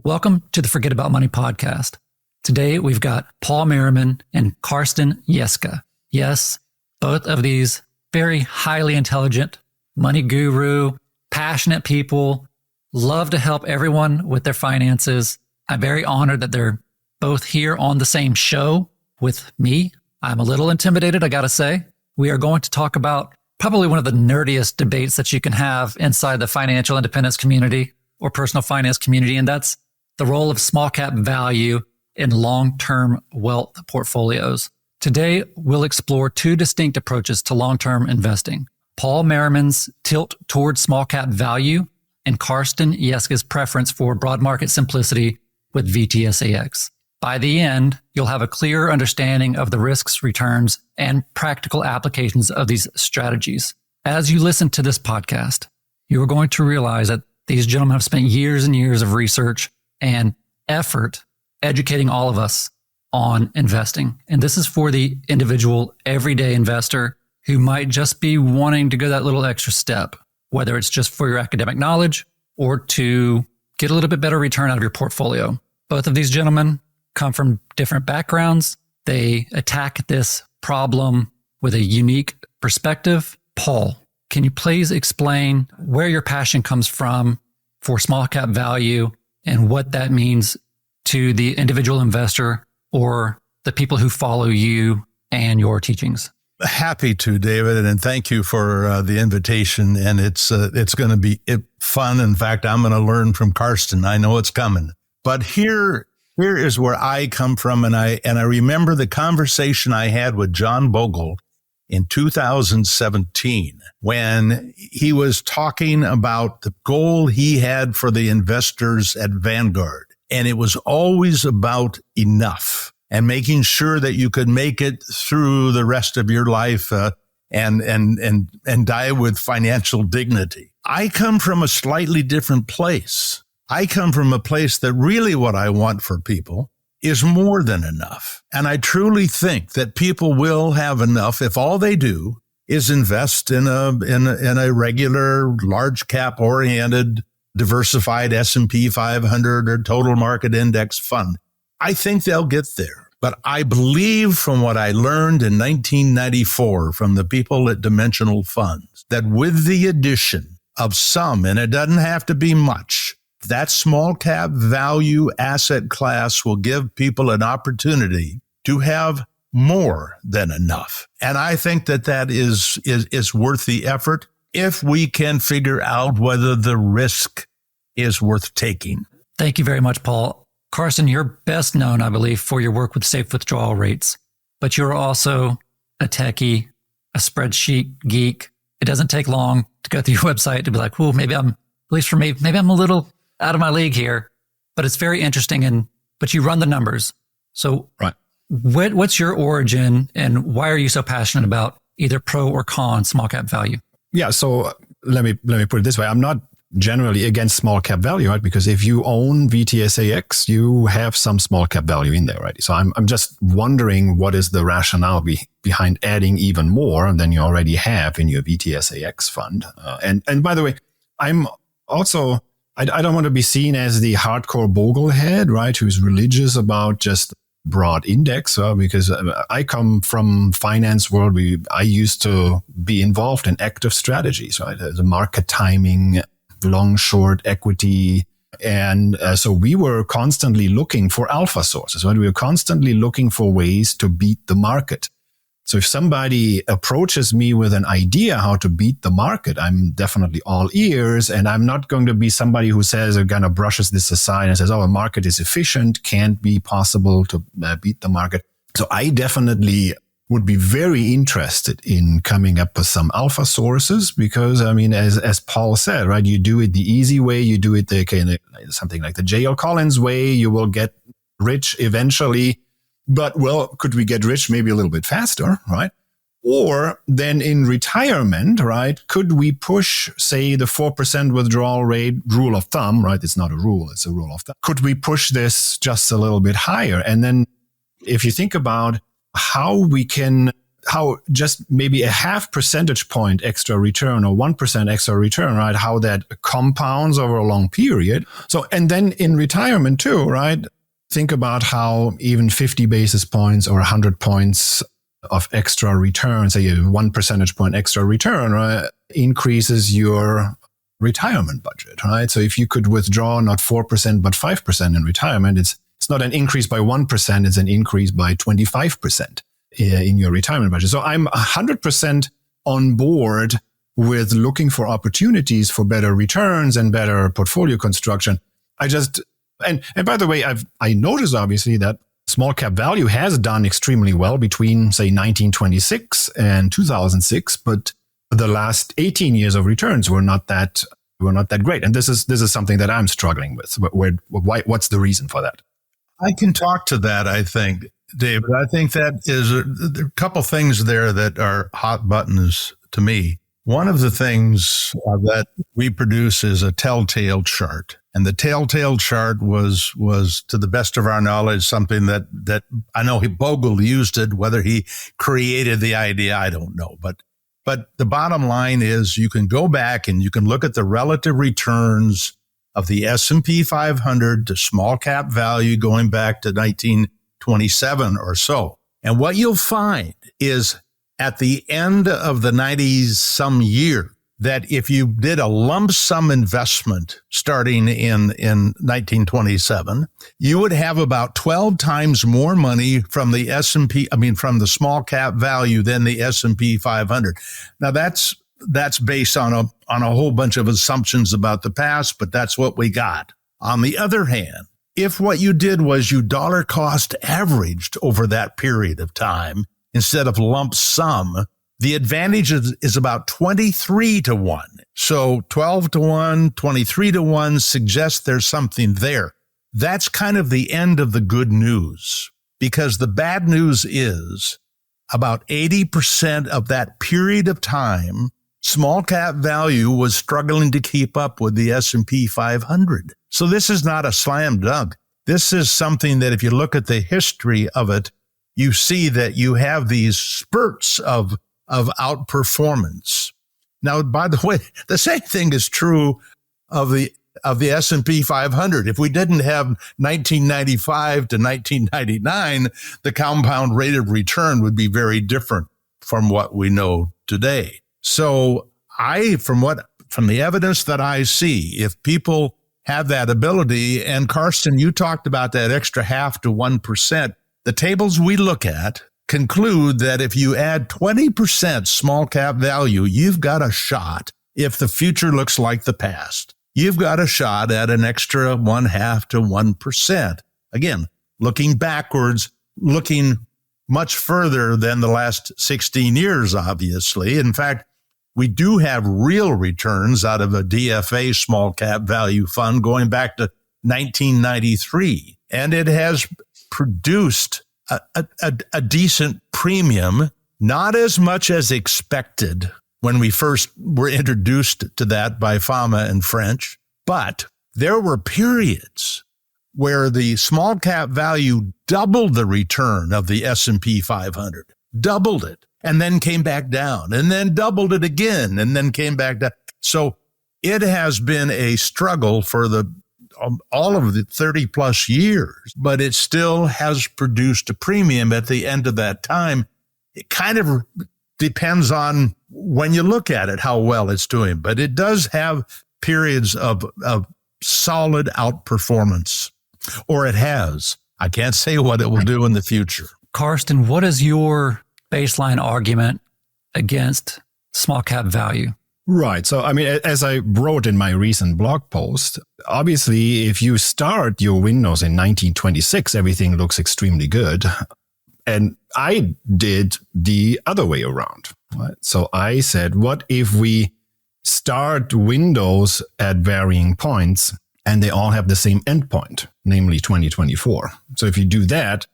Welcome to the Forget About Money podcast. Today, we've got Paul Merriman and Karsten Jeske. Yes, both of these very highly intelligent, money guru, passionate people, love to help everyone with their finances. I'm very honored that they're both here on the same show with me. I'm a little intimidated, I gotta say. We are going to talk about probably one of the nerdiest debates that you can have inside the financial independence community or personal finance community, and that's the role of small cap value in long-term wealth portfolios. Today, we'll explore two distinct approaches to long-term investing. Paul Merriman's tilt towards small cap value and Karsten Jeske's preference for broad market simplicity with VTSAX. By the end, you'll have a clear understanding of the risks, returns, and practical applications of these strategies. As you listen to this podcast, you are going to realize that these gentlemen have spent years and years of research and effort educating all of us on investing. And this is for the individual everyday investor who might just be wanting to go that little extra step, whether it's just for your academic knowledge or to get a little bit better return out of your portfolio. Both of these gentlemen come from different backgrounds. They attack this problem with a unique perspective. Paul, can you please explain where your passion comes from for small cap value and what that means to the individual investor or the people who follow you and your teachings? Happy to, David, and thank you for the invitation. And it's going to be fun. In fact, I'm going to learn from Karsten. I know it's coming. But here is where I come from, and I remember the conversation I had with John Bogle in 2017 when he was talking about the goal he had for the investors at Vanguard. And it was always about enough and making sure that you could make it through the rest of your life and die with financial dignity. I come from a slightly different place. I come from a place that really what I want for people is more than enough. And I truly think that people will have enough if all they do is invest in a regular, large cap oriented, diversified S&P 500 or total market index fund. I think they'll get there. But I believe from what I learned in 1994 from the people at Dimensional Funds, that with the addition of some, and it doesn't have to be much, that small cap value asset class will give people an opportunity to have more than enough. And I think that is worth the effort if we can figure out whether the risk is worth taking. Thank you very much, Paul. Karsten, you're best known, I believe, for your work with safe withdrawal rates, but you're also a techie, a spreadsheet geek. It doesn't take long to go through your website to be like, well, maybe I'm, at least for me, maybe I'm a little out of my league here, but it's very interesting. But you run the numbers. So right. What's your origin and why are you so passionate about either pro or con small cap value? Yeah. So let me put it this way. I'm not generally against small cap value, right? Because if you own VTSAX, you have some small cap value in there, right? So I'm just wondering what is the rationale behind adding even more than you already have in your VTSAX fund. And by the way, I'm also, I don't want to be seen as the hardcore boglehead, right? Who's religious about just broad index, because I come from finance world. I used to be involved in active strategies, right? The market timing, long, short, equity. And so we were constantly looking for alpha sources, right? We were constantly looking for ways to beat the market. So if somebody approaches me with an idea how to beat the market, I'm definitely all ears. And I'm not going to be somebody who says or kind of brushes this aside and says, oh, a market is efficient, can't be possible to beat the market. So I definitely would be very interested in coming up with some alpha sources because, I mean, as Paul said, right, you do it the easy way, you do it something like the J.L. Collins way, you will get rich eventually. But, well, could we get rich maybe a little bit faster, right? Or then in retirement, right, could we push, say, the 4% withdrawal rate rule of thumb, right? It's not a rule, it's a rule of thumb. Could we push this just a little bit higher? And then if you think about how we can how just maybe a 0.5 percentage point extra return or 1% extra return, right? How that compounds over a long period. So, and then in retirement too, right? Think about how even 50 basis points or 100 points of extra return, say 1 percentage point extra return, right, increases your retirement budget, right? So if you could withdraw not 4%, but 5% in retirement, it's not an increase by 1%, it's an increase by 25% in your retirement budget. So I'm 100% on board with looking for opportunities for better returns and better portfolio construction. And by the way, I noticed obviously that small cap value has done extremely well between, say, 1926 and 2006, but the last 18 years of returns were not that great. And this is something that I'm struggling with. What's the reason for that? I can talk to that, I think, David. I think that there are a couple things there that are hot buttons to me. One of the things that we produce is a telltale chart. And the telltale chart was to the best of our knowledge, something that I know Bogle used it. Whether he created the idea, I don't know. But the bottom line is you can go back and you can look at the relative returns of the S&P 500 to small cap value going back to 1927 or so. And what you'll find is at the end of the 90s some year, that if you did a lump sum investment starting in 1927, you would have about 12 times more money from the from the small cap value than the S&P 500. Now that's based on a whole bunch of assumptions about the past, but that's what we got. On the other hand, if what you did was you dollar cost averaged over that period of time instead of lump sum, the advantage is about 23 to 1. So 12 to 1, 23 to 1 suggests there's something there. That's kind of the end of the good news, because the bad news is about 80% of that period of time, small cap value was struggling to keep up with the S&P 500. So this is not a slam dunk. This is something that if you look at the history of it, you see that you have these spurts of outperformance. Now, by the way, the same thing is true of the S&P 500. If we didn't have 1995 to 1999, the compound rate of return would be very different from what we know today. So from the evidence that I see, if people have that ability, and Karsten, you talked about that extra 0.5 to 1%, the tables we look at conclude that if you add 20% small cap value, you've got a shot. If the future looks like the past, you've got a shot at an extra 0.5 to 1%. Again, looking backwards, looking much further than the last 16 years, obviously. In fact, we do have real returns out of a DFA small cap value fund going back to 1993. And it has produced a decent premium, not as much as expected when we first were introduced to that by Fama and French. But there were periods where the small cap value doubled the return of the S&P 500, doubled it, and then came back down, and then doubled it again, and then came back down. So it has been a struggle for all of the 30 plus years, but it still has produced a premium at the end of that time. It kind of depends on when you look at it, how well it's doing, but it does have periods of solid outperformance, or it has. I can't say what it will do in the future. Karsten, what is your baseline argument against small cap value? Right. So, I mean, as I wrote in my recent blog post, obviously, if you start your windows in 1926, everything looks extremely good. And I did the other way around. Right? So I said, what if we start windows at varying points and they all have the same endpoint, namely 2024? So if you do that,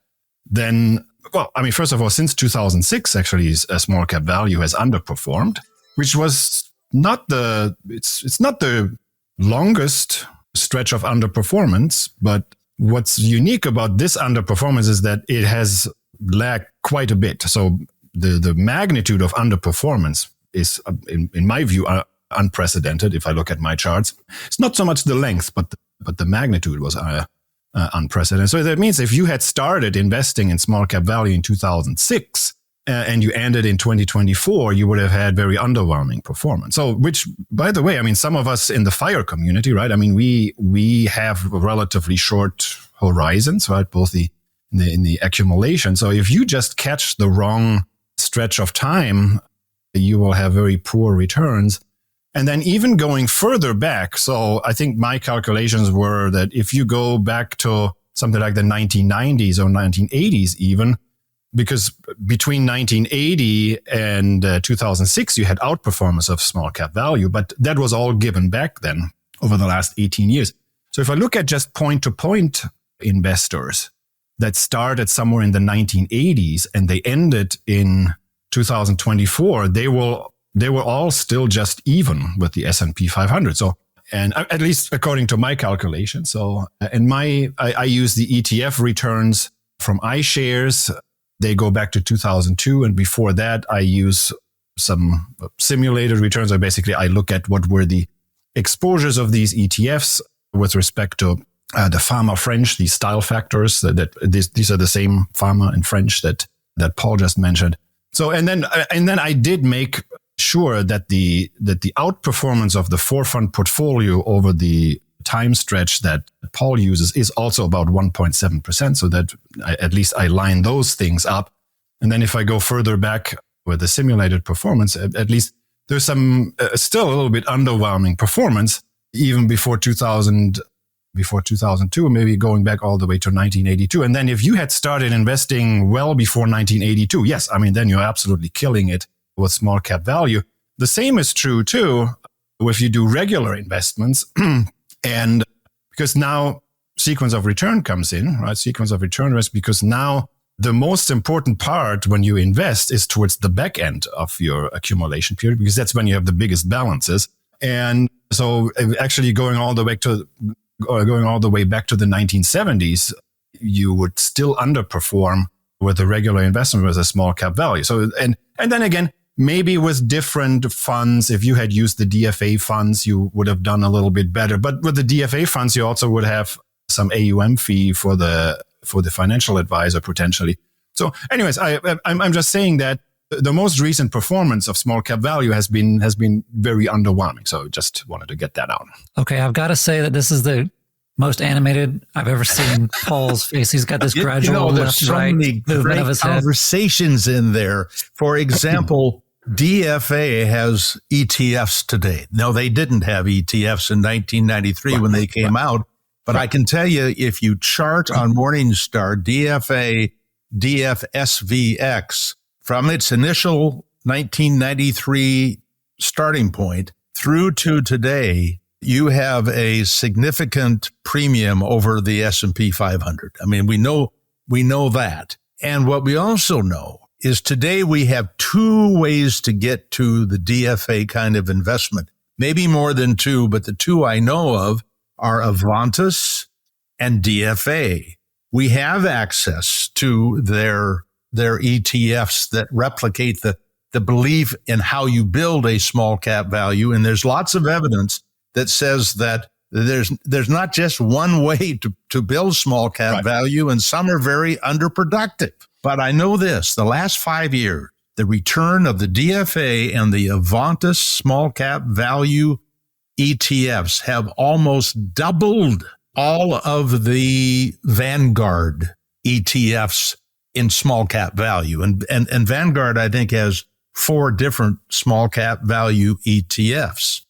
then, well, I mean, first of all, since 2006, actually, a small cap value has underperformed, which was it's not the longest stretch of underperformance, but what's unique about this underperformance is that it has lagged quite a bit. So the magnitude of underperformance is, in my view, unprecedented. If I look at my charts, it's not so much the length, but the magnitude was unprecedented. So that means if you had started investing in small cap value in 2006 and you ended in 2024, you would have had very underwhelming performance. So, which, by the way, I mean, some of us in the FIRE community, right? I mean, we have relatively short horizons, right? Both in the accumulation. So if you just catch the wrong stretch of time, you will have very poor returns. And then even going further back, so I think my calculations were that if you go back to something like the 1990s or 1980s even, because between 1980 and 2006, you had outperformance of small cap value, but that was all given back then over the last 18 years. So if I look at just point-to-point investors that started somewhere in the 1980s and they ended in 2024, they were all still just even with the S&P 500. So, and at least according to my calculation. So, and I use the ETF returns from iShares. They go back to 2002. And before that, I use some simulated returns. I look at what were the exposures of these ETFs with respect to the pharma French, these style factors these are the same pharma and French that Paul just mentioned. So, and then I did make sure that the outperformance of the 4-fund portfolio over the time stretch that Paul uses is also about 1.7%. So that at least I line those things up. And then if I go further back with the simulated performance, at least there's some still a little bit underwhelming performance even before 2002, maybe going back all the way to 1982. And then if you had started investing well before 1982, yes, I mean, then you're absolutely killing it with small cap value. The same is true too if you do regular investments. And because now sequence of return comes in, right? Sequence of return risk, because now the most important part when you invest is towards the back end of your accumulation period, because that's when you have the biggest balances. And so actually going all the way back to the 1970s, you would still underperform with a regular investment with a small cap value. So, and then again, maybe with different funds, if you had used the DFA funds, you would have done a little bit better. But with the DFA funds, you also would have some AUM fee for the financial advisor potentially. So anyways, I'm just saying that the most recent performance of small cap value has been very underwhelming. So just wanted to get that out. Okay, I've got to say that this is the most animated I've ever seen Paul's face. He's got this gradual there's so left-right many movement great of his head. conversations in there. For example, DFA has ETFs today. No, they didn't have ETFs in 1993 when they came out. But I can tell you, if you chart on Morningstar, DFSVX, from its initial 1993 starting point through to today, you have a significant premium over the S&P 500. I mean, we know that. And what we also know is today we have two ways to get to the DFA kind of investment. Maybe more than two, but the two I know of are Avantis and DFA. We have access to their ETFs that replicate the belief in how you build a small cap value. And there's lots of evidence that says that there's not just one way to build small cap value, and some are very underproductive. But I know this, the last 5 years, the return of the DFA and the Avantis small cap value ETFs have almost doubled all of the Vanguard ETFs in small cap value. And Vanguard, I think, has 4 different small cap value ETFs.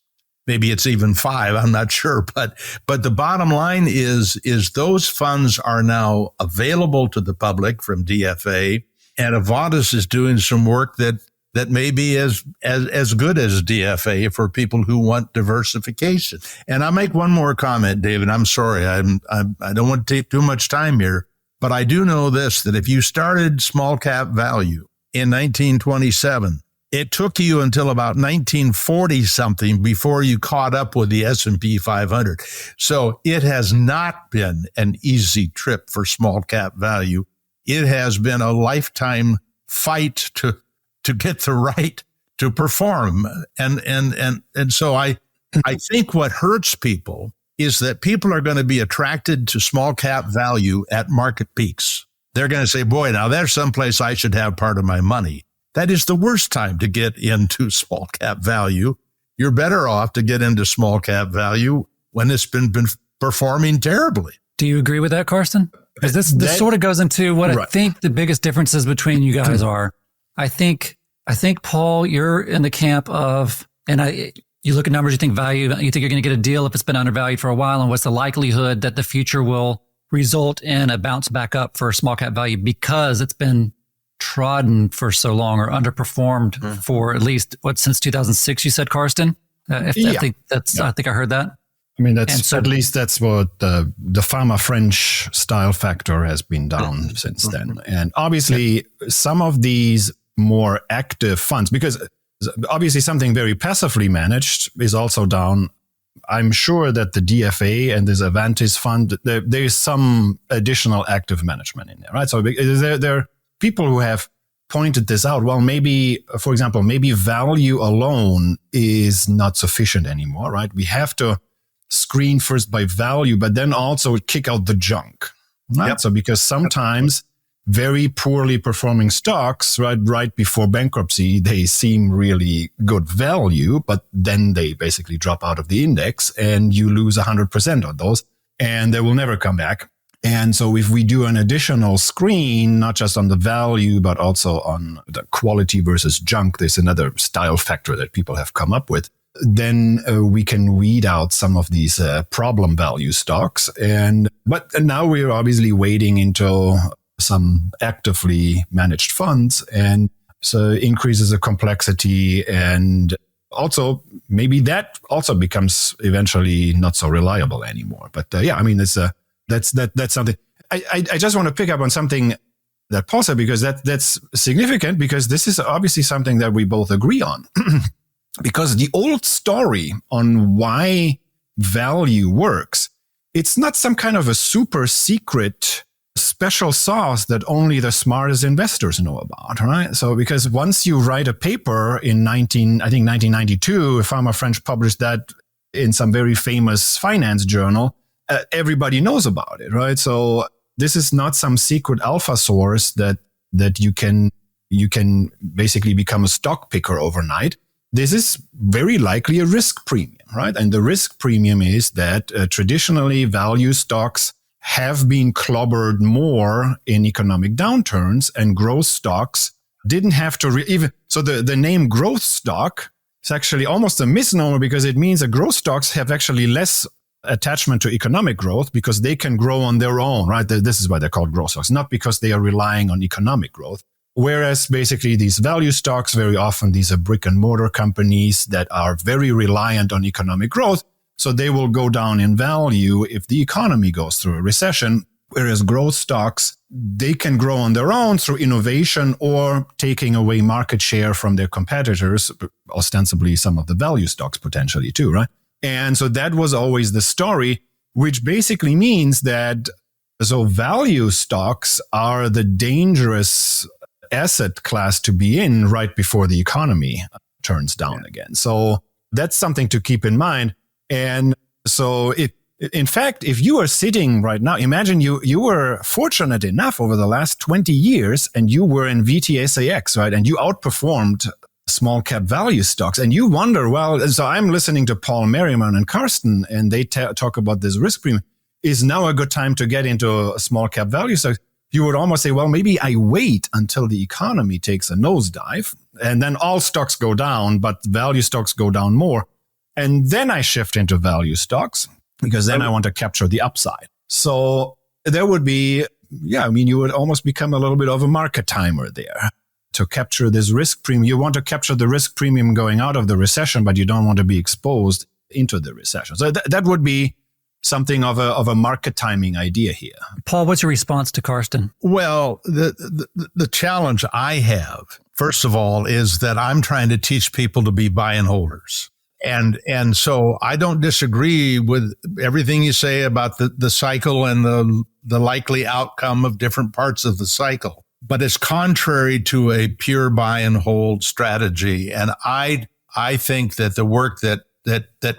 Maybe it's even 5, I'm not sure. But the bottom line is those funds are now available to the public from DFA, and Avantis is doing some work that may be as good as DFA for people who want diversification. And I'll make one more comment, David. I'm sorry. I don't want to take too much time here, but I do know this, that if you started small cap value in 1927, it took you until about 1940 something before you caught up with the S&P 500. So it has not been an easy trip for small cap value. It has been a lifetime fight to get the right to perform. And so I think what hurts people is that people are going to be attracted to small cap value at market peaks. They're going to say, boy, now there's someplace I should have part of my money. That is the worst time to get into small cap value. You're better off to get into small cap value when it's been performing terribly. Do you agree with that, Karsten? Because this sort of goes into what I think the biggest differences between you guys are. I think, Paul, you're in the camp of, you look at numbers, you think value, you think you're going to get a deal if it's been undervalued for a while, and what's the likelihood that the future will result in a bounce back up for small cap value because it's been trodden for so long or underperformed for at least since 2006, you said, Karsten? I think I heard that. I mean, that's at least that's what the pharma French style factor has been down since then. And obviously some of these more active funds, because obviously something very passively managed is also down. I'm sure that the DFA and this Avantis fund, there is some additional active management in there, right? So there are people who have pointed this out. Well, maybe, for example, maybe value alone is not sufficient anymore, right? We have to screen first by value, but then also kick out the junk, right? Yep. So because sometimes very poorly performing stocks, right before bankruptcy, they seem really good value, but then they basically drop out of the index and you lose 100% on those and they will never come back. And so if we do an additional screen, not just on the value, but also on the quality versus junk, there's another style factor that people have come up with, then we can weed out some of these problem value stocks. But now we're obviously wading into some actively managed funds, and so increases the complexity, and also maybe that also becomes eventually not so reliable anymore. But I mean, that's something. I just want to pick up on something that Paul said, because that's significant, because this is obviously something that we both agree on. Because the old story on why value works, it's not some kind of a super secret special sauce that only the smartest investors know about, right? So because once you write a paper in 1992, Pharma French published that in some very famous finance journal, everybody knows about it, right? So this is not some secret alpha source that you can basically become a stock picker overnight. This is very likely a risk premium, right? And the risk premium is that traditionally value stocks have been clobbered more in economic downturns, and growth stocks didn't have to so the name growth stock is actually almost a misnomer, because it means that growth stocks have actually less attachment to economic growth because they can grow on their own, right? This is why they're called growth stocks, not because they are relying on economic growth. Whereas basically these value stocks, very often these are brick and mortar companies that are very reliant on economic growth. So they will go down in value if the economy goes through a recession. Whereas growth stocks, they can grow on their own through innovation or taking away market share from their competitors, ostensibly some of the value stocks potentially too, right? And so that was always the story, which basically means that so value stocks are the dangerous asset class to be in right before the economy turns down again. So that's something to keep in mind. And so in fact, if you are sitting right now, imagine you were fortunate enough over the last 20 years and you were in VTSAX, right? And you outperformed small cap value stocks, and you wonder, well, so I'm listening to Paul Merriman and Karsten, and they talk about this risk premium. Is now a good time to get into a small cap value stock? You would almost say, well, maybe I wait until the economy takes a nosedive and then all stocks go down, but value stocks go down more. And then I shift into value stocks because then I want to capture the upside. So there would be, you would almost become a little bit of a market timer there to capture this risk premium. You want to capture the risk premium going out of the recession, but you don't want to be exposed into the recession. So that would be something of a market timing idea here. Paul, what's your response to Karsten? Well, the challenge I have, first of all, is that I'm trying to teach people to be buy and holders. And so I don't disagree with everything you say about the cycle and the likely outcome of different parts of the cycle. but it's contrary to a pure buy and hold strategy. And I think that the work that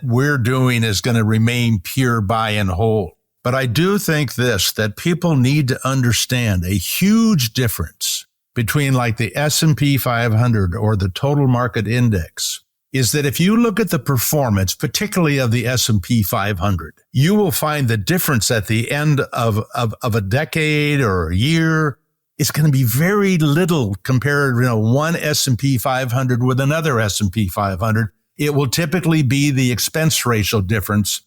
we're doing is going to remain pure buy and hold. But I do think that people need to understand a huge difference between like the S&P 500 or the total market index is that if you look at the performance, particularly of the S&P 500, you will find the difference at the end of a decade or a year is going to be very little compared, one S&P 500 with another S&P 500. It will typically be the expense ratio difference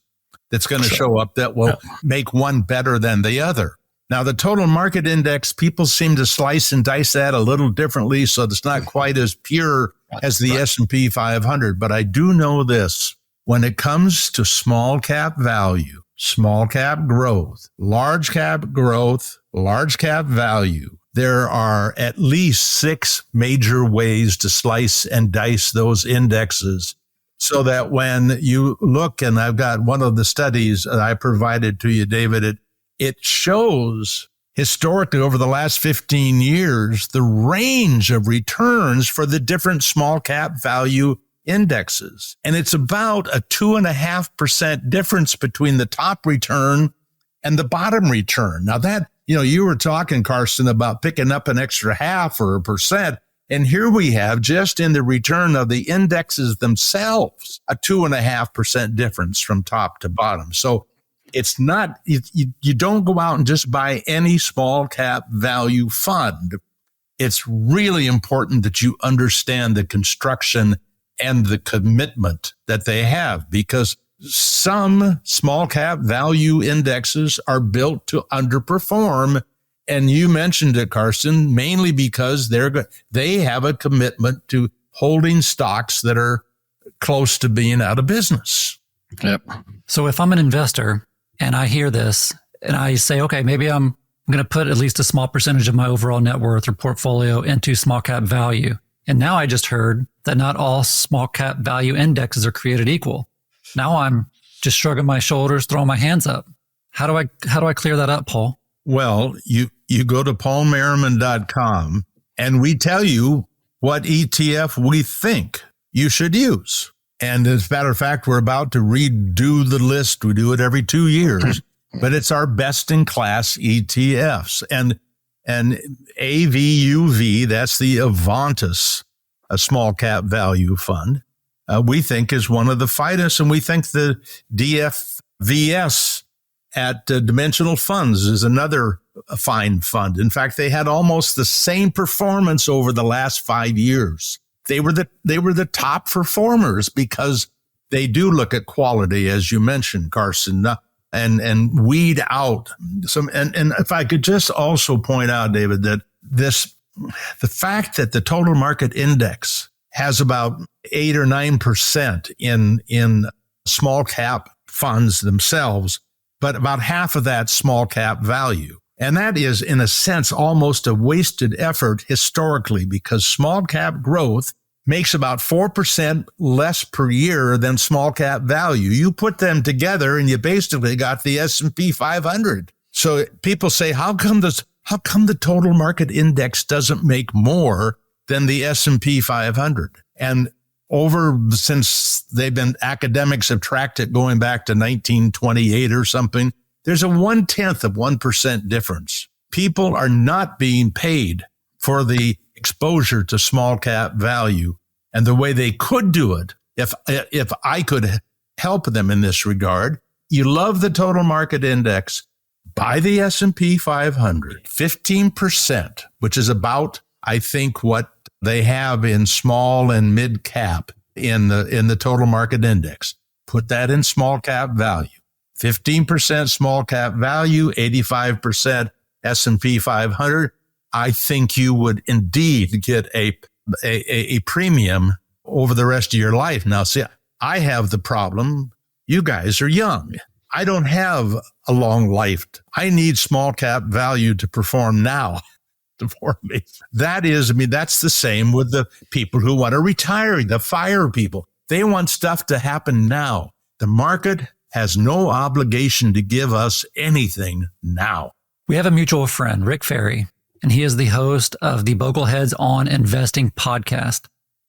that's going to show up that will make one better than the other. Now, the total market index, people seem to slice and dice that a little differently, so it's not quite as pure as the S&P 500. But I do know this. When it comes to small cap value, small cap growth, large cap value, there are at least 6 major ways to slice and dice those indexes so that when you look, and I've got one of the studies that I provided to you, David, it shows historically over the last 15 years, the range of returns for the different small cap value indexes. And it's about a 2.5% difference between the top return and the bottom return. Now that, you were talking, Karsten, about picking up an extra 0.5 or 1%. And here we have just in the return of the indexes themselves, a 2.5% difference from top to bottom. So it's not, you don't go out and just buy any small cap value fund. It's really important that you understand the construction and the commitment that they have, because some small cap value indexes are built to underperform. And you mentioned it, Karsten, mainly because they have a commitment to holding stocks that are close to being out of business. Yep. So if I'm an investor and I hear this and I say, okay, maybe I'm going to put at least a small percentage of my overall net worth or portfolio into small cap value. And now I just heard that not all small cap value indexes are created equal. Now I'm just shrugging my shoulders, throwing my hands up. How do I clear that up, Paul? Well, you go to paulmerriman.com and we tell you what ETF we think you should use. And as a matter of fact, we're about to redo the list. We do it every 2 years, but it's our best in class ETFs. And AVUV, that's the Avantis, a small cap value fund, we think is one of the finest. And we think the DFVS at Dimensional Funds is another fine fund. In fact, they had almost the same performance over the last 5 years. They were the top performers because they do look at quality, as you mentioned, Karsten, and weed out some. And if I could just also point out, David, that the fact that the total market index has about 8 or 9% in small cap funds themselves, but about half of that small cap value. And that is, in a sense, almost a wasted effort historically, because small cap growth makes about 4% less per year than small cap value. You put them together and you basically got the S&P 500. So people say, how come the total market index doesn't make more than the S&P 500? And since academics have tracked it going back to 1928 or something, there's a 1/10% difference. People are not being paid for the exposure to small cap value. And the way they could do it, if I could help them in this regard, you love the total market index, buy the S&P 500, 15%, which is about, I think, what they have in small and mid cap in the total market index. Put that in small cap value. 15% small cap value, 85% S&P 500. I think you would indeed get a premium over the rest of your life. Now, see, I have the problem. You guys are young. I don't have a long life. I need small cap value to perform now. For me, that's the same with the people who want to retire, the FIRE people. They want stuff to happen now. The market has no obligation to give us anything now. We have a mutual friend, Rick Ferry. and he is the host of the Bogleheads on Investing podcast.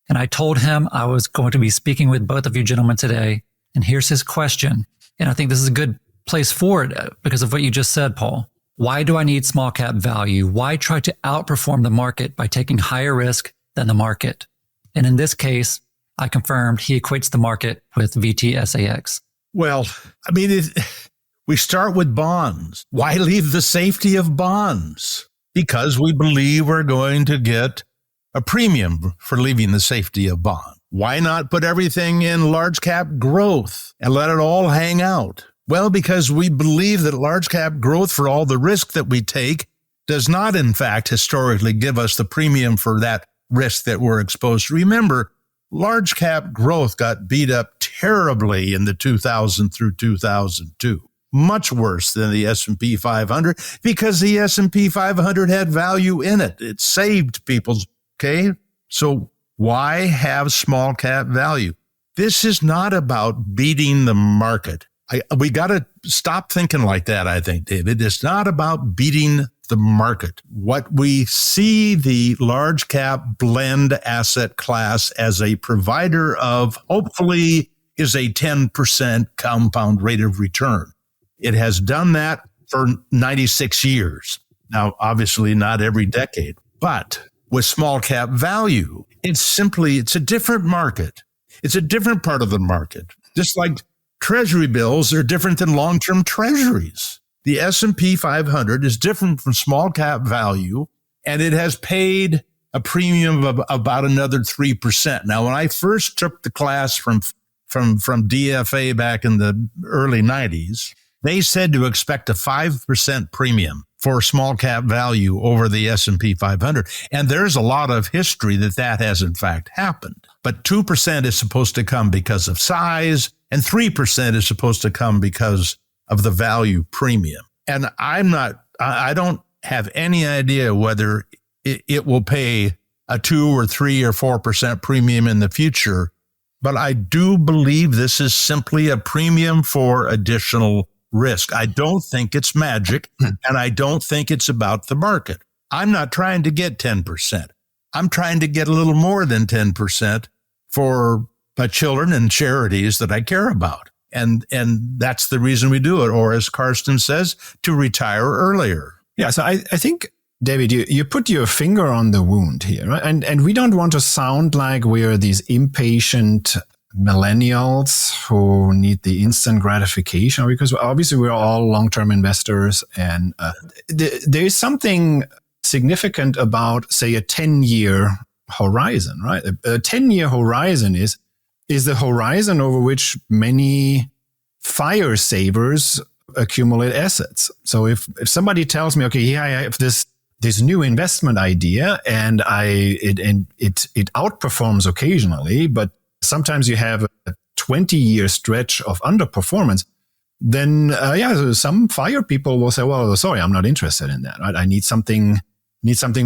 And I told him I was going to be speaking with both of you gentlemen today. And here's his question. And I think this is a good place for it because of what you just said, Paul. Why do I need small cap value? Why try to outperform the market by taking higher risk than the market? And in this case, I confirmed he equates the market with VTSAX. Well, I mean, we start with bonds. Why leave the safety of bonds? Because we believe we're going to get a premium for leaving the safety of bonds. Why not put everything in large cap growth and let it all hang out? Well, because we believe that large cap growth, for all the risk that we take, does not, in fact, historically give us the premium for that risk that we're exposed to. Remember, large cap growth got beat up terribly in the 2000 through 2002. Much worse than the S&P 500 because the S&P 500 had value in it. It saved people's, okay? So why have small cap value? This is not about beating the market. We got to stop thinking like that, I think, David. It's not about beating the market. What we see the large cap blend asset class as a provider of, hopefully, is a 10% compound rate of return. It has done that for 96 years. Now, obviously, not every decade, but with small cap value, it's a different market. It's a different part of the market. Just like Treasury bills are different than long-term treasuries. The S&P 500 is different from small cap value, and it has paid a premium of about another 3%. Now, when I first took the class from DFA back in the early 90s, they said to expect a 5% premium for small cap value over the S&P 500. And there's a lot of history that has in fact happened. But 2% is supposed to come because of size, and 3% is supposed to come because of the value premium. And I don't have any idea whether it will pay a 2 or 3 or 4% premium in the future. But I do believe this is simply a premium for additional risk. I don't think it's magic, and I don't think it's about the market. I'm not trying to get 10%. I'm trying to get a little more than 10% for my children and charities that I care about. And that's the reason we do it. Or as Karsten says, to retire earlier. Yeah. So I think, David, you put your finger on the wound here, right? And we don't want to sound like we're these impatient millennials who need the instant gratification, because obviously we're all long-term investors. And there is something significant about, say, a 10-year horizon, right? A 10-year horizon is the horizon over which many fire savers accumulate assets. So if somebody tells me, okay, yeah, I have this new investment idea and it outperforms occasionally, but sometimes you have a 20-year stretch of underperformance, then some fire people will say, well, sorry, I'm not interested in that, right? I need something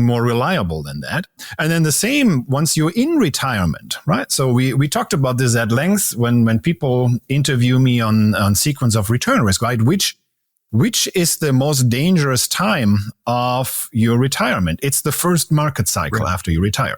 more reliable than that. And then the same once you're in retirement, right? So we talked about this at length when people interview me on sequence of return risk, right? Which is the most dangerous time of your retirement? It's the first market cycle after you retire,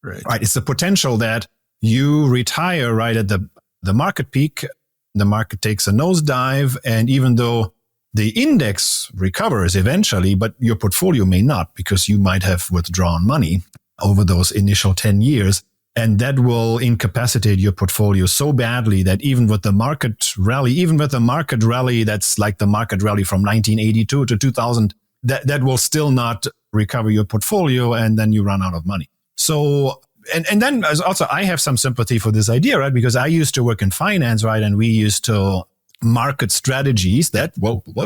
right? It's the potential that you retire right at the market peak. The market takes a nosedive, and even though the index recovers eventually, but your portfolio may not, because you might have withdrawn money over those initial 10 years. And that will incapacitate your portfolio so badly that even with the market rally, that's like the market rally from 1982 to 2000, that will still not recover your portfolio, and then you run out of money. So, and then also I have some sympathy for this idea, right? Because I used to work in finance, right? And we used to market strategies that,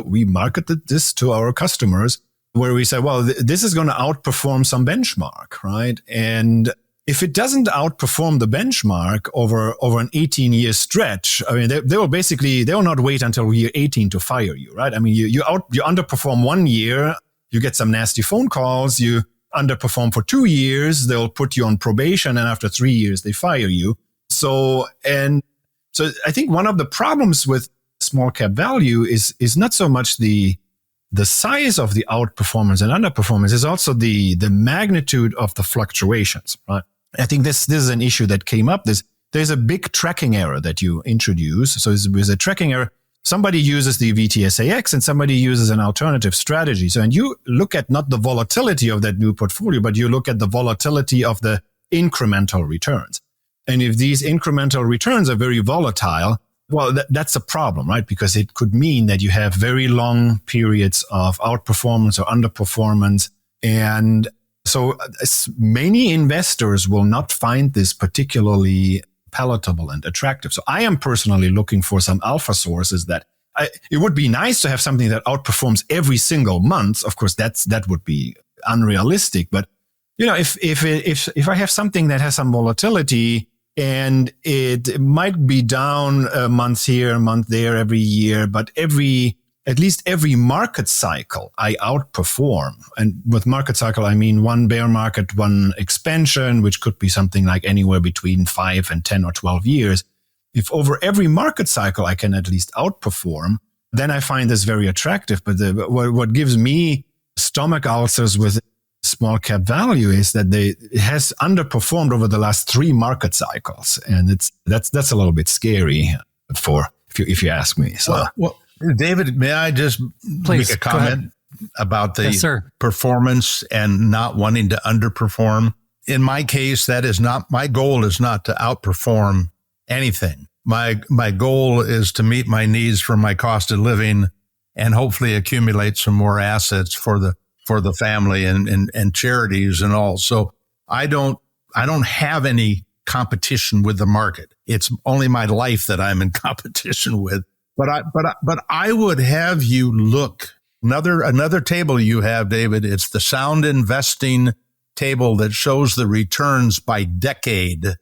we marketed this to our customers where we say, well, this is going to outperform some benchmark, right? And if it doesn't outperform the benchmark over an 18-year stretch, I mean, they will not wait until year 18 to fire you, right? I mean, you underperform 1 year, you get some nasty phone calls, you underperform for 2 years, they'll put you on probation, and after 3 years, they fire you. So I think one of the problems with small cap value is not so much the the size of the outperformance and underperformance is also the magnitude of the fluctuations, right? I think this is an issue that came up. There's a big tracking error that you introduce. So there's a tracking error. Somebody uses the VTSAX and somebody uses an alternative strategy. So, and you look at not the volatility of that new portfolio, but you look at the volatility of the incremental returns. And if these incremental returns are very volatile, well, that's a problem, right? Because it could mean that you have very long periods of outperformance or underperformance. And so many investors will not find this particularly palatable and attractive. So I am personally looking for some alpha sources that it would be nice to have something that outperforms every single month. Of course, that would be unrealistic. But you know, if I have something that has some volatility and it might be down a month here, a month there, every year, but at least every market cycle, I outperform. And with market cycle, I mean one bear market, one expansion, which could be something like anywhere between 5 and 10 or 12 years. If over every market cycle, I can at least outperform, then I find this very attractive. But what gives me stomach ulcers with small cap value is that it has underperformed over the last 3 market cycles. And that's a little bit scary if you ask me. So. Well, David, may I just Please, make a comment about the yes, performance and not wanting to underperform? In my case, my goal is not to outperform anything. My goal is to meet my needs for my cost of living and hopefully accumulate some more assets for the family and charities and all. So I don't have any competition with the market. It's only my life that I'm in competition with. But I would have you look another table you have, David. It's the sound investing table that shows the returns by decade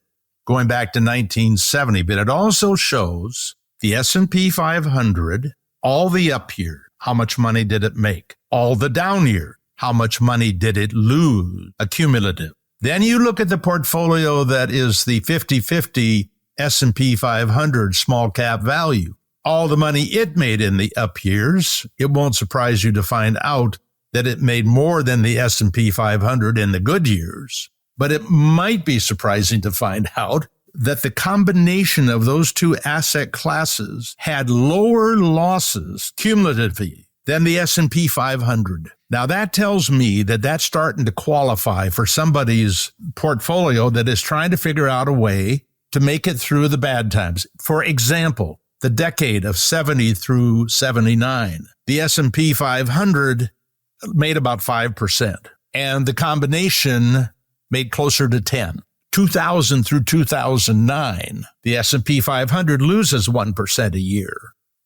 going back to 1970. But it also shows the S&P 500, all the up year, how much money did it make? All the down year, how much money did it lose? Accumulative. Then you look at the portfolio that is the 50-50 S&P 500 small cap value. All the money it made in the up years, it won't surprise you to find out that it made more than the S&P 500 in the good years. But it might be surprising to find out that the combination of those two asset classes had lower losses cumulatively than the S&P 500. Now that tells me that that's starting to qualify for somebody's portfolio that is trying to figure out a way to make it through the bad times. For example, the decade of 70 through 79, the S&P 500 made about 5%, and the combination made closer to 10. 2000 through 2009, the S&P 500 loses 1% a year.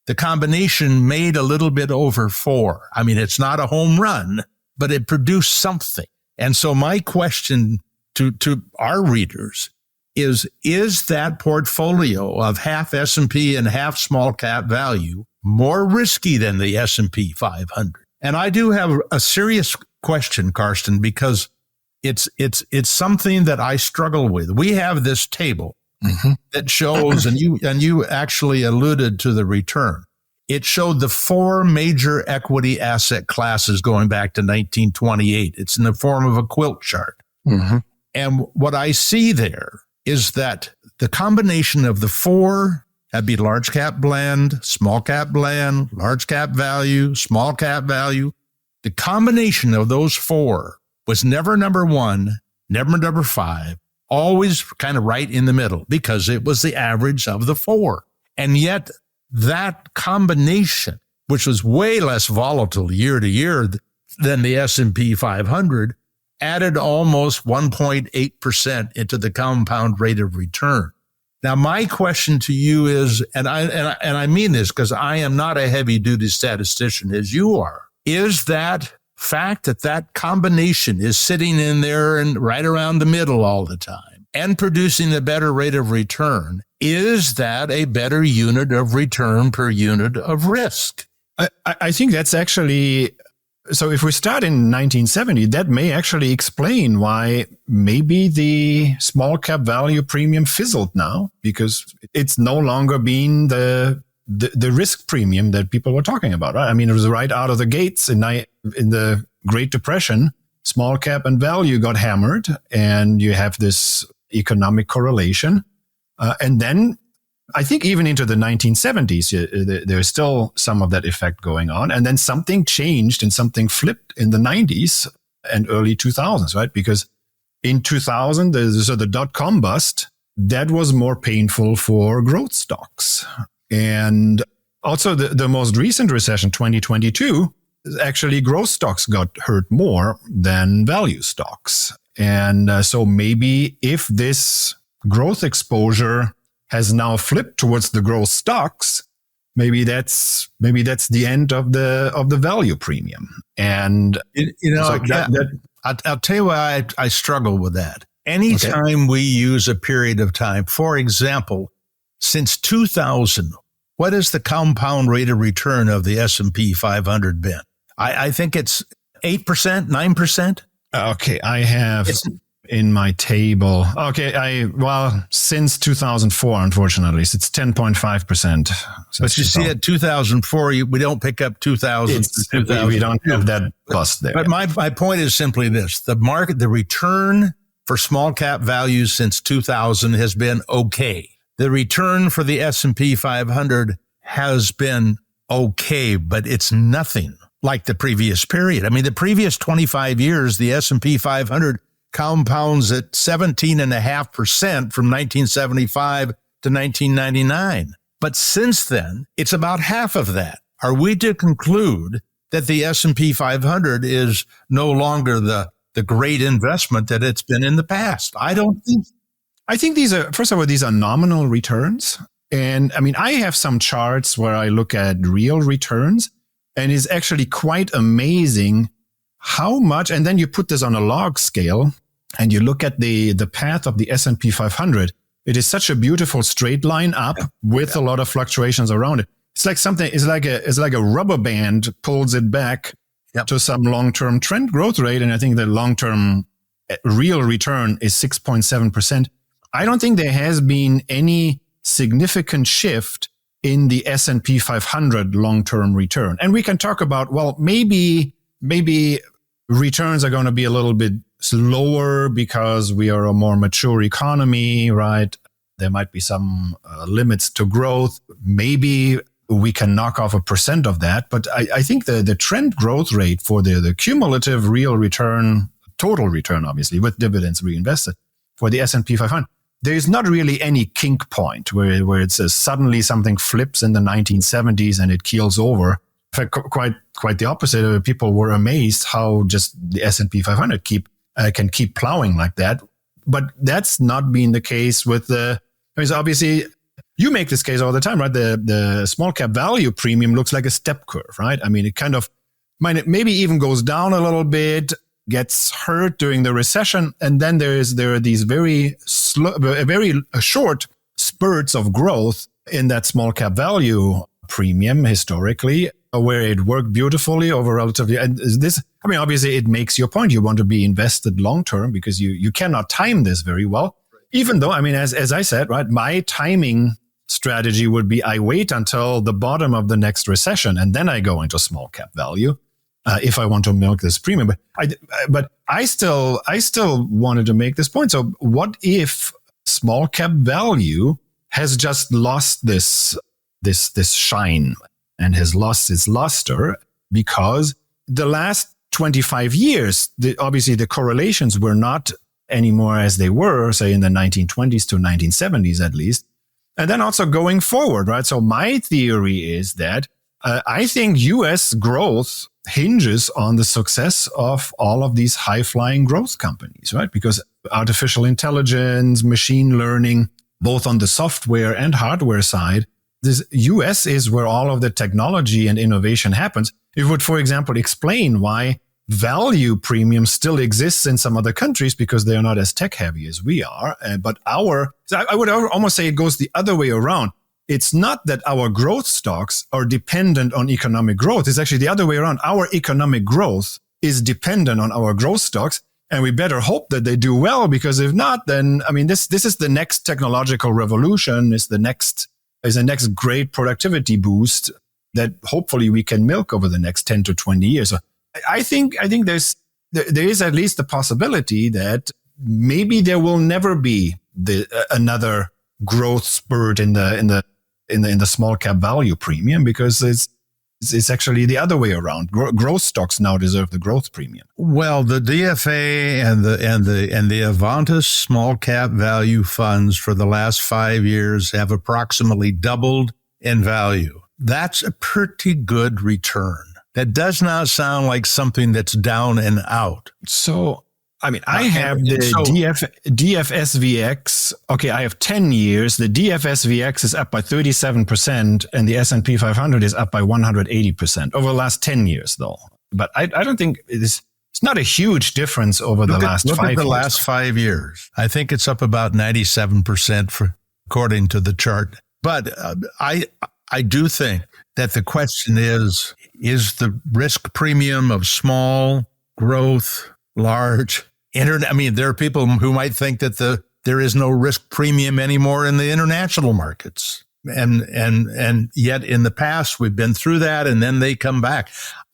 The combination made a little bit over 4. I mean, it's not a home run, but it produced something. And so my question to our readers is that portfolio of half S&P and half small cap value more risky than the S&P 500? And I do have a serious question, Karsten, because it's something that I struggle with. We have this table that shows, and you actually alluded to the return. It showed the 4 major equity asset classes going back to 1928. It's in the form of a quilt chart. Mm-hmm. And what I see there is that the combination of the 4, that'd be large cap blend, small cap blend, large cap value, small cap value. The combination of those 4 was never number 1, never number 5, always kind of right in the middle because it was the average of the 4. And yet that combination, which was way less volatile year to year than the S&P 500, added almost 1.8% into the compound rate of return. Now, my question to you is, and I mean this because I am not a heavy-duty statistician as you are, is that fact that combination is sitting in there and right around the middle all the time and producing a better rate of return, is that a better unit of return per unit of risk? I think that's actually... So if we start in 1970, that may actually explain why maybe the small cap value premium fizzled now, because it's no longer been the the risk premium that people were talking about, right? I mean, it was right out of the gates in the Great Depression, small cap and value got hammered, and you have this economic correlation. And then I think even into the 1970s, there's still some of that effect going on. And then something changed and something flipped in the 90s and early 2000s, right? Because in 2000, the dot-com bust, that was more painful for growth stocks. And also the most recent recession, 2022, actually growth stocks got hurt more than value stocks. And so maybe if this growth exposure has now flipped towards the growth stocks, maybe that's the end of the value premium. And I'll tell you why I struggle with that. Anytime we use a period of time, for example, since 2000, what is the compound rate of return of the S&P 500 been? I think it's 8%, 9%. Okay, I have in my table. Okay, since 2004, unfortunately, it's 10.5%. But you see, at 2004, we don't pick up 2000. We don't have that bust there. But my point is simply this: the return for small cap values since 2000 has been okay. The return for the S&P 500 has been okay, but it's nothing like the previous period. I mean, the previous 25 years, the S&P 500 compounds at 17.5% from 1975 to 1999. But since then, it's about half of that. Are we to conclude that the S&P 500 is no longer the great investment that it's been in the past? I don't think so. I think these are nominal returns. And I mean, I have some charts where I look at real returns, and it's actually quite amazing how much, and then you put this on a log scale and you look at the path of the S&P 500. It is such a beautiful straight line up with a lot of fluctuations around it. It's like a rubber band pulls it back to some long-term trend growth rate. And I think the long-term real return is 6.7%. I don't think there has been any significant shift in the S&P 500 long-term return. And we can talk about, well, maybe returns are going to be a little bit slower because we are a more mature economy, right? There might be some limits to growth. Maybe we can knock off 1% of that. But I think the trend growth rate for the cumulative real return, total return, obviously, with dividends reinvested for the S&P 500, there is not really any kink point where it says suddenly something flips in the 1970s and it keels over. In fact, quite the opposite. People were amazed how just the S&P 500 can keep plowing like that. But that's not been the case with obviously, you make this case all the time, right? The small cap value premium looks like a step curve, right? I mean, it maybe even goes down a little bit, gets hurt during the recession, and then there are these very short spurts of growth in that small cap value premium historically, where it worked beautifully over relatively. And this, I mean, obviously, it makes your point. You want to be invested long term because you cannot time this very well. Even though, I mean, as I said, right, my timing strategy would be I wait until the bottom of the next recession and then I go into small cap value. If I want to milk this premium, but I still wanted to make this point. So, what if small cap value has just lost this shine and has lost its luster because the last 25 years, obviously the correlations were not anymore as they were, say in the 1920s to 1970s at least, and then also going forward, right? So, my theory is that I think U.S. growth hinges on the success of all of these high-flying growth companies, right? Because artificial intelligence, machine learning, both on the software and hardware side, this US is where all of the technology and innovation happens. It would, for example, explain why value premium still exists in some other countries because they are not as tech-heavy as we are. But I would almost say it goes the other way around. It's not that our growth stocks are dependent on economic growth. It's actually the other way around. Our economic growth is dependent on our growth stocks, and we better hope that they do well, because if not, then, I mean, this is the next technological revolution, is the next is a next great productivity boost that hopefully we can milk over the next 10 to 20 years. So I think there is at least the possibility that maybe there will never be another growth spurt in the small cap value premium, because it's actually the other way around. Growth stocks now deserve the growth premium. Well, the DFA and the Avantis small cap value funds for the last 5 years have approximately doubled in value. That's a pretty good return. That does not sound like something that's down and out. So, I mean, I have the DFSVX. Okay, I have 10 years. The DFSVX is up by 37%, and the S&P 500 is up by 180% over the last 10 years, though. But I don't think it's not a huge difference over the last 5 years. Look at the last 5 years. I think it's up about 97% according to the chart. But I do think that the question is the risk premium of small growth, large internet? I mean, there are people who might think that there is no risk premium anymore in the international markets. And yet in the past, we've been through that and then they come back.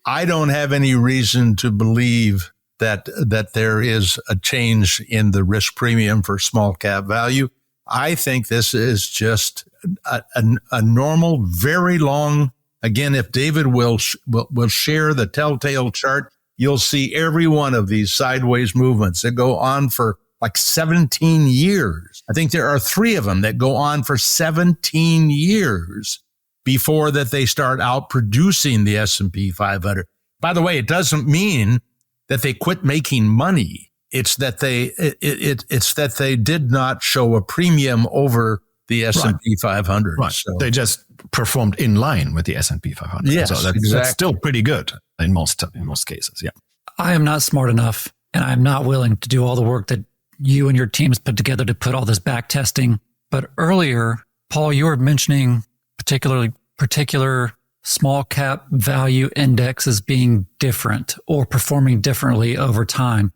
I don't have any reason to believe that there is a change in the risk premium for small cap value. I think this is just a normal, very long. Again, if David will share the telltale chart, you'll see every one of these sideways movements that go on for like 17 years. I think there are 3 of them that go on for 17 years before that they start outproducing the S&P 500. By the way, it doesn't mean that they quit making money. It's that they did not show a premium over the S&P 500. Right. So they just performed in line with the S&P 500. Yes, so that's still pretty good in most cases. Yeah. I am not smart enough, and I'm not willing to do all the work that you and your teams put together to put all this back testing. But earlier, Paul, you were mentioning particular small cap value indexes being different or performing differently over time.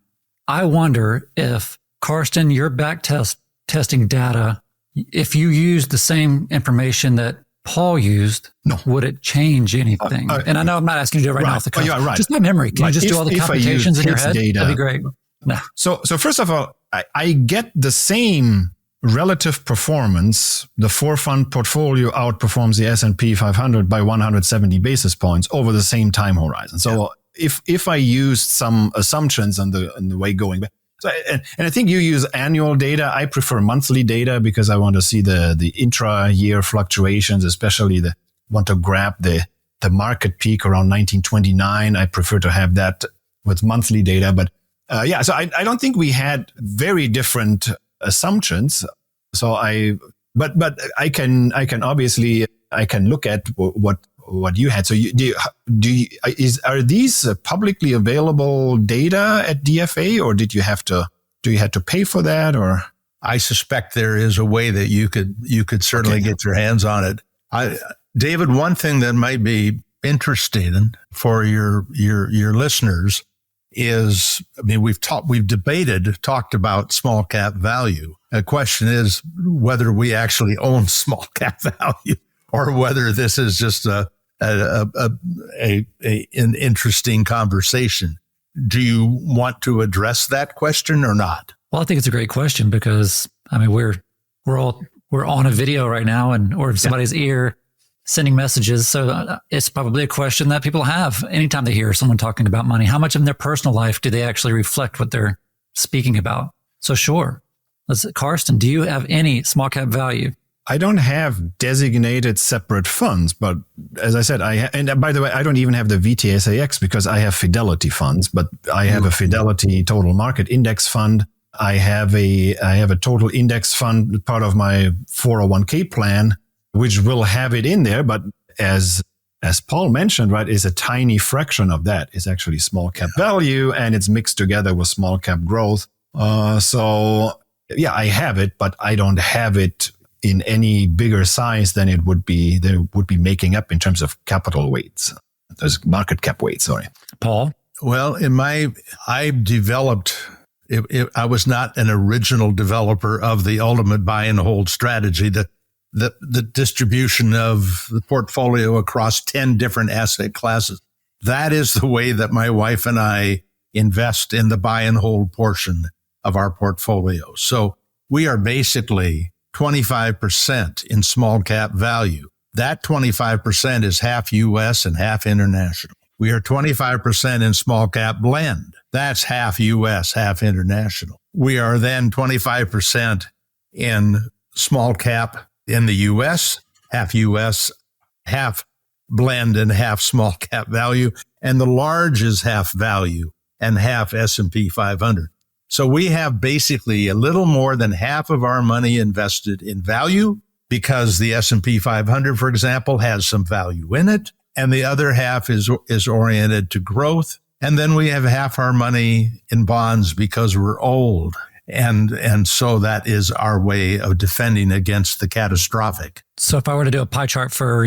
I wonder if, Karsten, your back testing data, if you use the same information that Paul used, would it change anything? And I know I'm not asking you to do it right now off the cuff. Right. Just my memory. Can you just do all the computations in your head? That'd be great. No. So first of all, I get the same relative performance. The 4-fund portfolio outperforms the S&P 500 by 170 basis points over the same time horizon. So if I used some assumptions on the way going back, so, and I think you use annual data. I prefer monthly data because I want to see the intra-year fluctuations, especially want to grab the market peak around 1929. I prefer to have that with monthly data. But so I don't think we had very different assumptions. So but I can obviously look at what you had. So are these publicly available data at DFA, or do you have to pay for that? Or I suspect there is a way that you could certainly get your hands on it. David, one thing that might be interesting for your listeners is, I mean, we've talked about small cap value. The question is whether we actually own small cap value or whether this is just an interesting conversation. Do you want to address that question or not? Well, I think it's a great question because, I mean, we're on a video right now or somebody's ear sending messages. So it's probably a question that people have anytime they hear someone talking about money. How much in their personal life do they actually reflect what they're speaking about? So sure. Karsten, do you have any small cap value? I don't have designated separate funds, but as I said, and by the way, I don't even have the VTSAX because I have Fidelity funds, but I have a Fidelity total market index fund. I have a total index fund, part of my 401k plan, which will have it in there. But as Paul mentioned, right, is a tiny fraction of that is actually small cap value, and it's mixed together with small cap growth. So yeah, I have it, but I don't have it in any bigger size than it would be making up in terms of capital weights. Those market cap weights, sorry. Paul? Well, I developed, I was not an original developer of the ultimate buy and hold strategy. the distribution of the portfolio across 10 different asset classes. That is the way that my wife and I invest in the buy and hold portion of our portfolio. So we are basically 25% in small cap value. That 25% is half U.S. and half international. We are 25% in small cap blend. That's half U.S., half international. We are then 25% in small cap in the U.S., half blend and half small cap value. And the large is half value and half S&P 500. So we have basically a little more than half of our money invested in value because the S&P 500, for example, has some value in it. And the other half is oriented to growth. And then we have half our money in bonds because we're old. And so that is our way of defending against the catastrophic. So if I were to do a pie chart for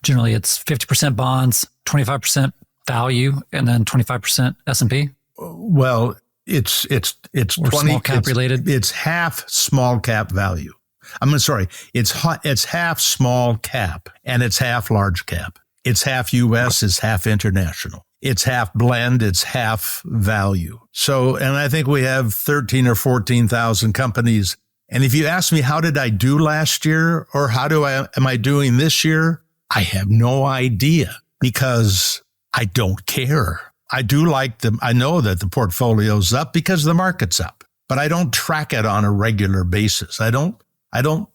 generally it's 50% bonds, 25% value, and then 25% S&P? Well, it's or 20 small cap related. It's half small cap value. It's half small cap and it's half large cap. It's half US, it's half international. It's half blend, it's half value. So, and I think we have 13 or 14,000 companies. And if you ask me, how did I do last year or am I doing this year? I have no idea because I don't care. I do like them. I know that the portfolio's up because the market's up, but I don't track it on a regular basis. I don't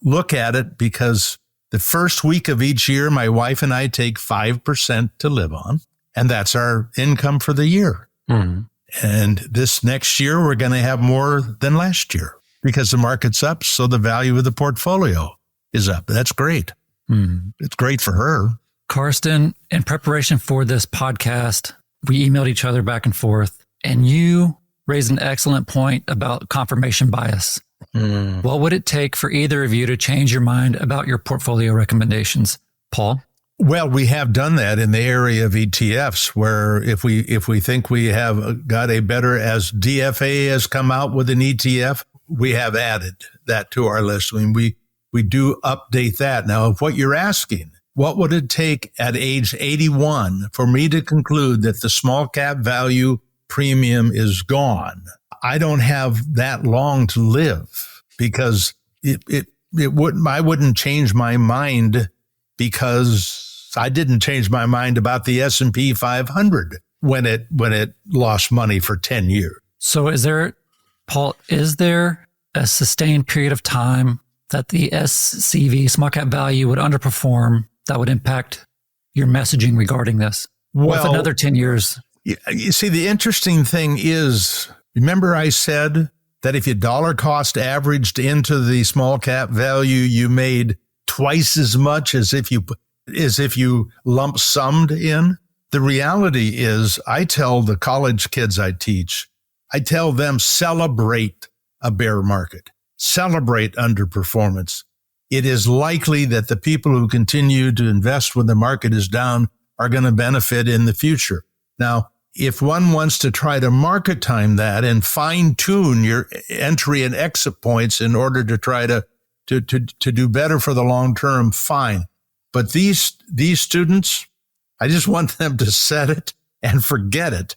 look at it because the first week of each year, my wife and I take 5% to live on, and that's our income for the year. Mm-hmm. And this next year, we're going to have more than last year because the market's up. So the value of the portfolio is up. That's great. Mm-hmm. It's great for her. Karsten, in preparation for this podcast, we emailed each other back and forth, and you raised an excellent point about confirmation bias. Mm. What would it take for either of you to change your mind about your portfolio recommendations? Paul? Well, we have done that in the area of ETFs, where if we think we have got a better, as DFA has come out with an ETF, we have added that to our list. I mean, we do update that. Now, if what you're asking, what would it take at age 81 for me to conclude that the small cap value premium is gone? I don't have that long to live because I wouldn't change my mind because I didn't change my mind about the S&P 500 when it lost money for 10 years. So Paul, is there a sustained period of time that the SCV, small cap value, would underperform that would impact your messaging regarding this? Well, if another 10 years? You see, the interesting thing is, remember I said that if you dollar cost averaged into the small cap value, you made twice as much as if you lump summed in? The reality is, I tell the college kids I teach, I tell them celebrate a bear market, celebrate underperformance. It is likely that the people who continue to invest when the market is down are going to benefit in the future. Now, if one wants to try to market time that and fine tune your entry and exit points in order to try to do better for the long term, fine. But these students, I just want them to set it and forget it.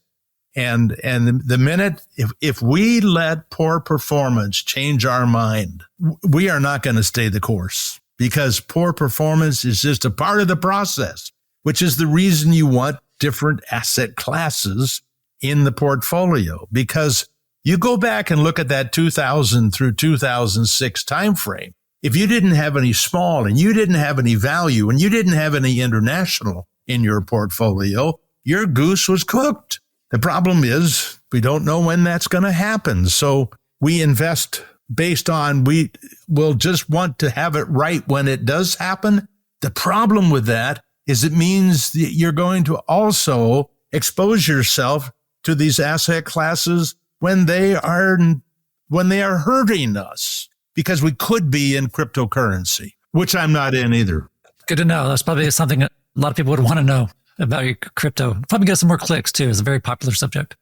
And the minute, if we let poor performance change our mind, we are not going to stay the course, because poor performance is just a part of the process, which is the reason you want different asset classes in the portfolio. Because you go back and look at that 2000 through 2006 timeframe. If you didn't have any small and you didn't have any value and you didn't have any international in your portfolio, your goose was cooked. The problem is we don't know when that's going to happen. So we invest based on, we will just want to have it right when it does happen. The problem with that is it means that you're going to also expose yourself to these asset classes when they are hurting us, because we could be in cryptocurrency, which I'm not in either. Good to know. That's probably something a lot of people would want to know about your crypto. Probably get some more clicks too. It's a very popular subject.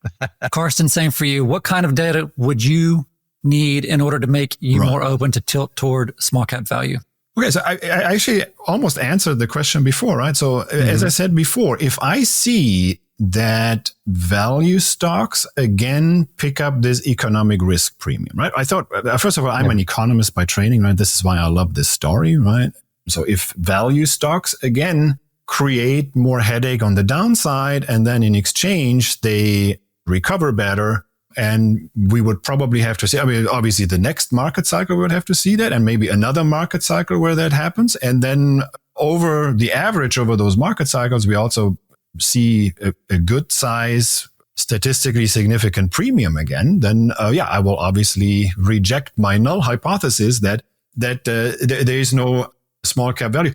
Karsten, same for you. What kind of data would you need in order to make you more open to tilt toward small cap value? Okay, so I actually almost answered the question before, right? So as I said before, if I see that value stocks again pick up this economic risk premium, right? I thought, first of all, I'm an economist by training, right? This is why I love this story, right? So if value stocks again create more headache on the downside, and then in exchange, they recover better, and we would probably have to see, I mean, obviously the next market cycle we would have to see that, and maybe another market cycle where that happens. And then over the average over those market cycles, we also see a good size, statistically significant premium again. Then, I will obviously reject my null hypothesis that there is no small cap value.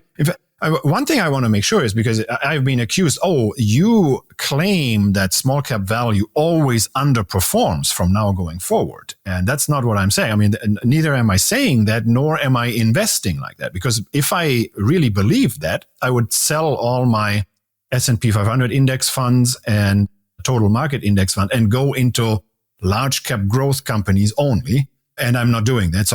One thing I want to make sure is, because I've been accused, you claim that small cap value always underperforms from now going forward. And that's not what I'm saying. I mean, neither am I saying that, nor am I investing like that. Because if I really believed that, I would sell all my S&P 500 index funds and total market index fund and go into large cap growth companies only. And I'm not doing that.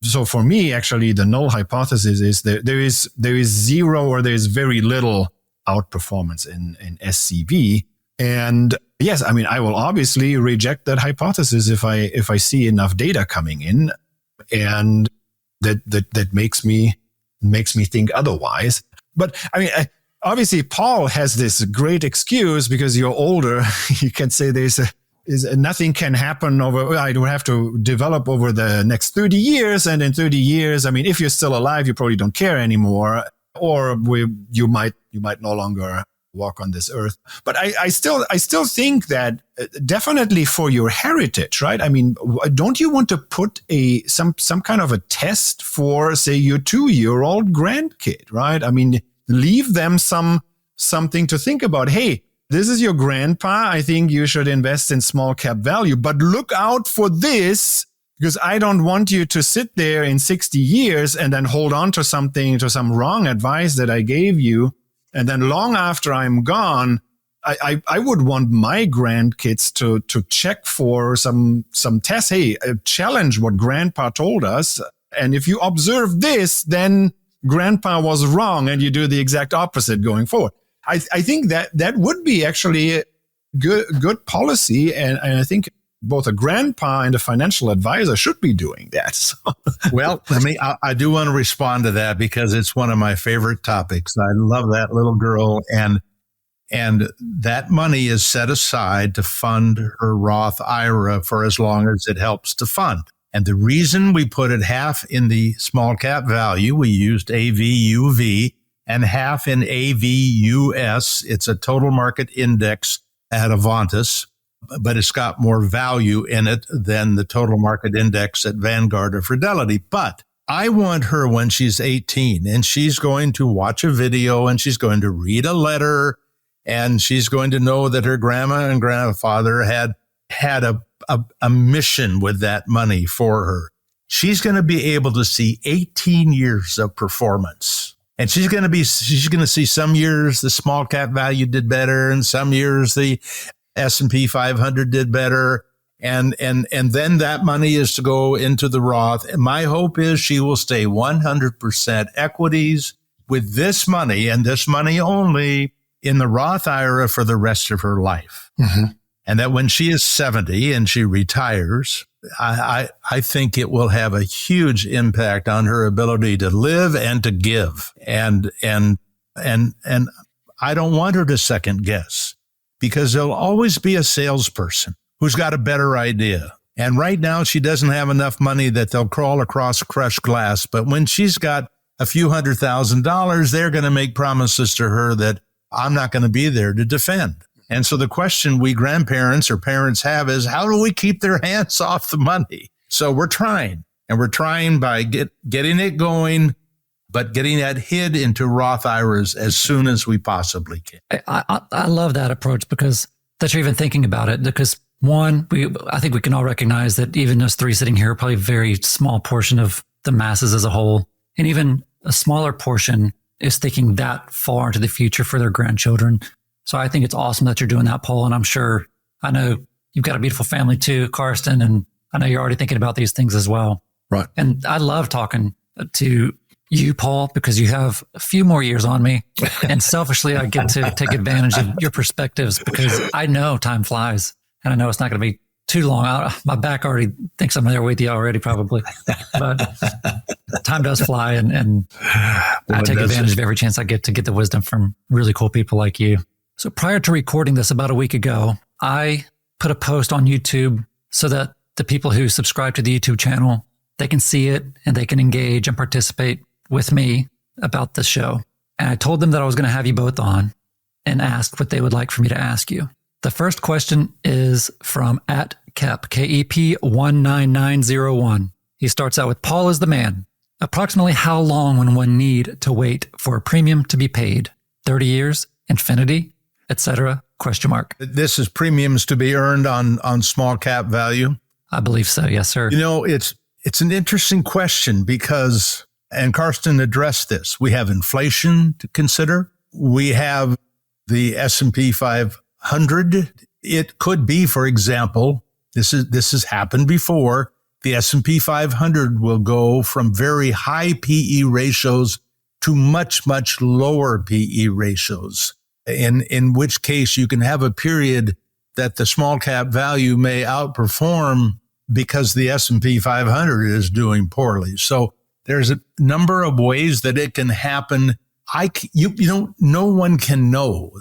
So for me, actually, the null hypothesis is that there is zero, or there is very little outperformance in SCV. And yes, I mean, I will obviously reject that hypothesis if I see enough data coming in, and that makes me think otherwise. But I mean, obviously, Paul has this great excuse because you're older. You can say nothing can happen I don't have to develop over the next 30 years. And in 30 years, I mean, if you're still alive, you probably don't care anymore, or you might no longer walk on this earth. But I still think that definitely for your heritage, right? I mean, don't you want to put some kind of a test for, say, your 2-year-old grandkid, right? I mean, leave them something to think about. Hey, this is your grandpa. I think you should invest in small cap value, but look out for this, because I don't want you to sit there in 60 years and then hold on to some wrong advice that I gave you. And then long after I'm gone, I would want my grandkids to check for some tests. Hey, challenge what grandpa told us. And if you observe this, then grandpa was wrong, and you do the exact opposite going forward. I think that would be actually a good policy. And I think both a grandpa and a financial advisor should be doing that. So. Well, I do want to respond to that, because it's one of my favorite topics. I love that little girl. And that money is set aside to fund her Roth IRA for as long as it helps to fund. And the reason we put it half in the small cap value, we used AVUV, and half in AVUS. It's a total market index at Avantis, but it's got more value in it than the total market index at Vanguard or Fidelity. But I want her, when she's 18, and she's going to watch a video, and she's going to read a letter, and she's going to know that her grandma and grandfather had a mission with that money for her. She's going to be able to see 18 years of performance. And she's going to see some years the small cap value did better, and some years the S&P 500 did better. And then that money is to go into the Roth. And my hope is she will stay 100% equities with this money, and this money only, in the Roth IRA for the rest of her life. Mm-hmm. And that when she is 70 and she retires, I think it will have a huge impact on her ability to live and to give. And I don't want her to second guess, because there'll always be a salesperson who's got a better idea. And right now she doesn't have enough money that they'll crawl across crushed glass. But when she's got a few $100,000, they're going to make promises to her that I'm not going to be there to defend. And so the question we grandparents or parents have is, how do we keep their hands off the money? So we're trying, and we're trying by getting it going, but getting that hid into Roth IRAs as soon as we possibly can. I love that approach, because that you're even thinking about it. Because one, I think we can all recognize that even us three sitting here are probably a very small portion of the masses as a whole. And even a smaller portion is thinking that far into the future for their grandchildren. So I think it's awesome that you're doing that, Paul. And I know you've got a beautiful family too, Karsten, and I know you're already thinking about these things as well. Right. And I love talking to you, Paul, because you have a few more years on me. And selfishly, I get to take advantage of your perspectives because I know time flies and I know it's not going to be too long. My back already thinks I'm there with you already, probably. But time does fly and I take advantage of every chance I get to get the wisdom from really cool people like you. So prior to recording this about a week ago, I put a post on YouTube so that the people who subscribe to the YouTube channel, they can see it and they can engage and participate with me about the show. And I told them that I was going to have you both on and ask what they would like for me to ask you. The first question is from @KEP, KEP 19901. He starts out with, Paul is the man. Approximately how long will one need to wait for a premium to be paid? 30 years? Infinity? Etc.? Question mark. This is premiums to be earned on small cap value? I believe so. Yes, sir. You know, it's an interesting question because, and Karsten addressed this, we have inflation to consider. We have the S&P 500. It could be, for example, this has happened before. The S&P 500 will go from very high PE ratios to much, much lower PE ratios. In which case you can have a period that the small cap value may outperform because the S&P 500 is doing poorly. So there's a number of ways that it can happen. No one can know.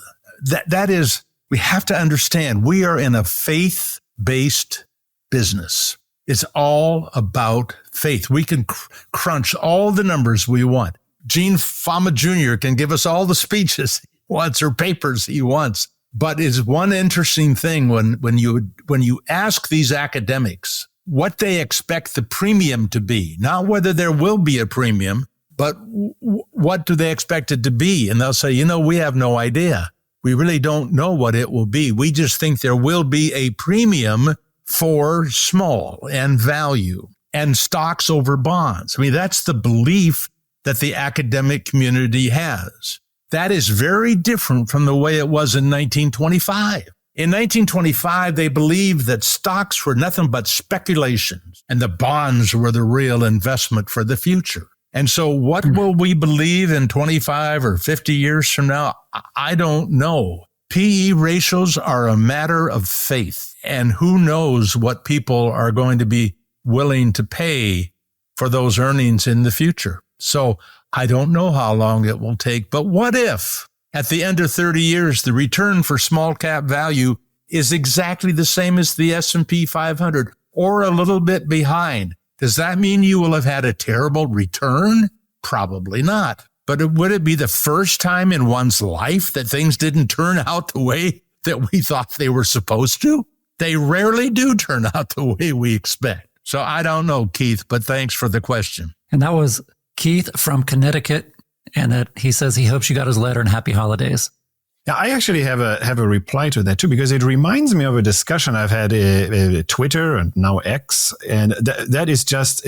That is, we have to understand we are in a faith-based business. It's all about faith. We can crunch all the numbers we want. Gene Fama Jr. can give us all the speeches he wants or papers he wants. But it's one interesting thing when you ask these academics what they expect the premium to be, not whether there will be a premium, but what do they expect it to be? And they'll say, we have no idea. We really don't know what it will be. We just think there will be a premium for small and value and stocks over bonds. I mean, that's the belief that the academic community has. That is very different from the way it was in 1925. In 1925, they believed that stocks were nothing but speculations and the bonds were the real investment for the future. And so what will we believe in 25 or 50 years from now? I don't know. PE ratios are a matter of faith, and who knows what people are going to be willing to pay for those earnings in the future. So I don't know how long it will take, but what if at the end of 30 years, the return for small cap value is exactly the same as the S&P 500 or a little bit behind? Does that mean you will have had a terrible return? Probably not. But would it be the first time in one's life that things didn't turn out the way that we thought they were supposed to? They rarely do turn out the way we expect. So I don't know, Keith, but thanks for the question. And that was Keith from Connecticut, and that he says he hopes you got his letter and happy holidays. Yeah, I actually have a reply to that too, because it reminds me of a discussion I've had Twitter and now X, and that is just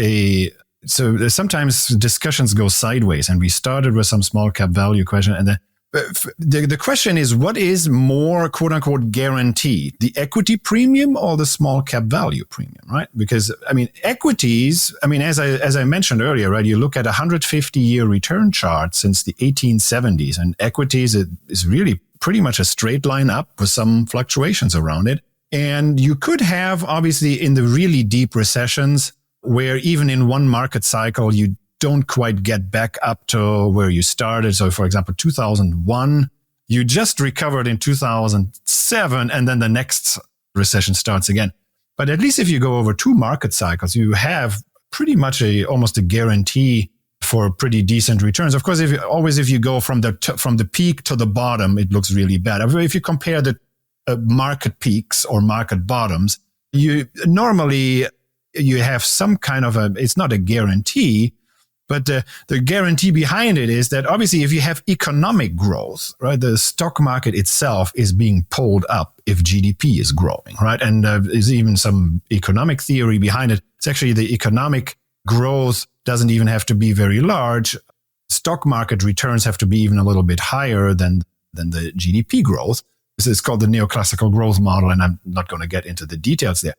so sometimes discussions go sideways, and we started with some small cap value question, and the question is, what is more quote unquote guaranteed, the equity premium or the small cap value premium, right? Because equities, as I mentioned earlier, right? You look at 150-year return chart since the 1870s, and equities is really pretty much a straight line up with some fluctuations around it. And you could have, obviously, in the really deep recessions, where even in one market cycle, you don't quite get back up to where you started. So, for example, 2001, you just recovered in 2007, and then the next recession starts again. But at least if you go over two market cycles, you have pretty much almost a guarantee for pretty decent returns. Of course, if you go from the peak to the bottom, it looks really bad. If you compare the market peaks or market bottoms, you have some kind of it's not a guarantee, but the guarantee behind it is that obviously if you have economic growth, right, the stock market itself is being pulled up if GDP is growing, right? And there's even some economic theory behind it. It's actually the economic growth doesn't even have to be very large. Stock market returns have to be even a little bit higher than the GDP growth. This is called the neoclassical growth model, and I'm not going to get into the details there.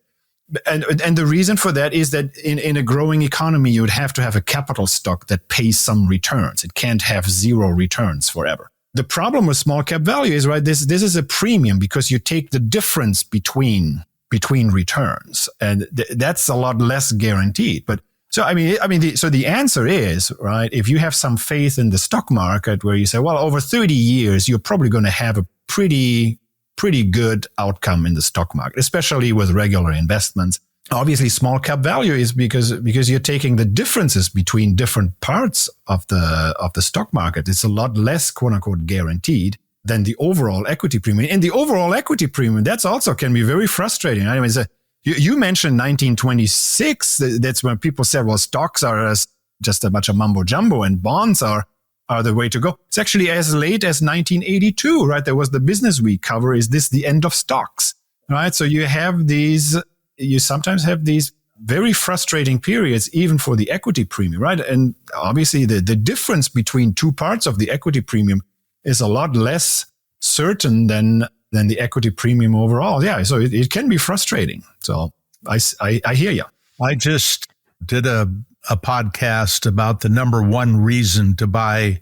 And the reason for that is that in a growing economy, you would have to have a capital stock that pays some returns. It can't have zero returns forever. The problem with small cap value is, right, this is a premium because you take the difference between returns, and that's a lot less guaranteed. But so the answer is, right, if you have some faith in the stock market where you say, well, over 30 years, you're probably going to have a pretty good outcome in the stock market, especially with regular investments. Obviously, small cap value is because you're taking the differences between different parts of the stock market. It's a lot less, quote unquote, guaranteed than the overall equity premium. And the overall equity premium, that's also can be very frustrating. I mean, you mentioned 1926. That's when people said, well, stocks are just a bunch of mumbo jumbo and bonds are the way to go. It's actually as late as 1982, right? There was the Business Week cover. Is this the end of stocks? Right? So you sometimes have these very frustrating periods, even for the equity premium, right? And obviously the difference between two parts of the equity premium is a lot less certain than the equity premium overall. Yeah. So it can be frustrating. So I hear you. I just did a podcast about the number one reason to buy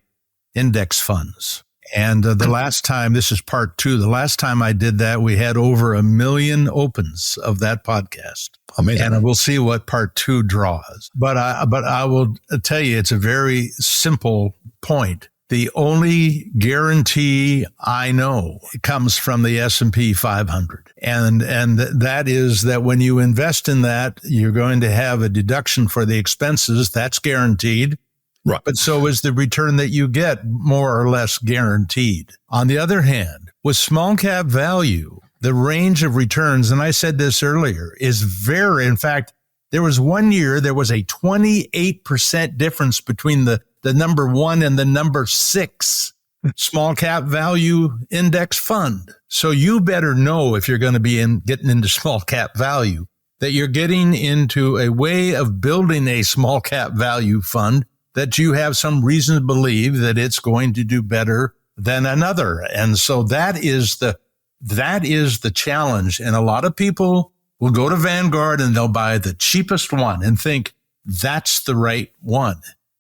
index funds. And the last time, this is part 2, the last time I did that, we had over 1 million opens of that podcast. Amazing. And we'll see what part 2 draws. But I will tell you, it's a very simple point. The only guarantee I know comes from the S&P 500. And that is that when you invest in that, you're going to have a deduction for the expenses. That's guaranteed. Right. But so is the return that you get, more or less guaranteed. On the other hand, with small cap value, the range of returns, and I said this earlier, is in fact, there was one year, there was a 28% difference between the number 1 and the number 6 small cap value index fund. So you better know, if you're going to be getting into small cap value, that you're getting into a way of building a small cap value fund that you have some reason to believe that it's going to do better than another. And so that is the challenge. And a lot of people will go to Vanguard and they'll buy the cheapest one and think that's the right one.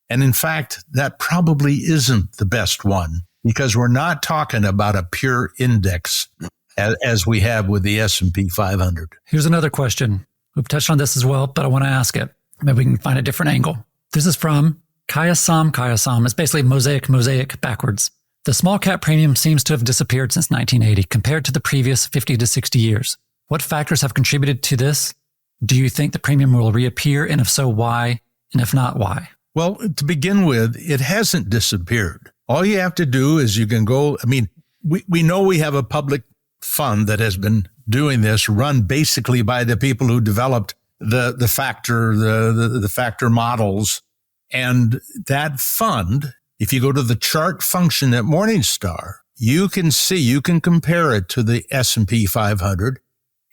And in fact, that probably isn't the best one, because we're not talking about a pure index as we have with the S&P 500. Here's another question. We've touched on this as well, but I want to ask it. Maybe we can find a different angle. This is from Kayasam. It's basically mosaic backwards. The small cap premium seems to have disappeared since 1980 compared to the previous 50 to 60 years. What factors have contributed to this? Do you think the premium will reappear? And if so, why? And if not, why? Well, to begin with, it hasn't disappeared. All you have to do is you can go, we know we have a public fund that has been doing this, run basically by the people who developed the factor models. And that fund, if you go to the chart function at Morningstar, you can compare it to the S&P 500,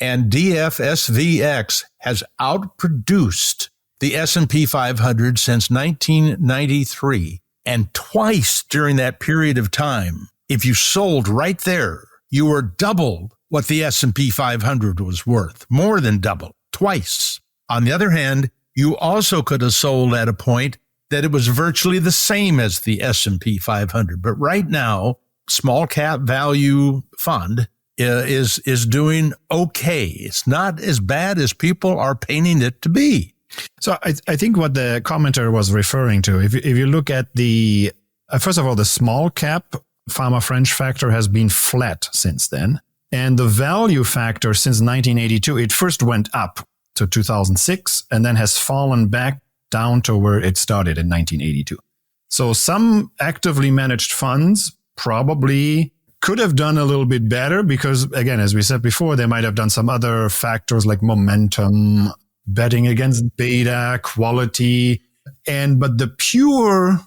and DFSVX has outproduced the S&P 500 since 1993. And twice during that period of time, if you sold right there, you were double what the S&P 500 was worth, more than double, twice. On the other hand, you also could have sold at a point that it was virtually the same as the S&P 500. But right now, small cap value fund is doing okay. It's not as bad as people are painting it to be. So I think what the commenter was referring to, if you look at the, first of all, the small cap pharma French factor has been flat since then. And the value factor since 1982, it first went up to 2006 and then has fallen back down to where it started in 1982. So some actively managed funds probably could have done a little bit better because, again, as we said before, they might have done some other factors like momentum, betting against beta, quality, but the pure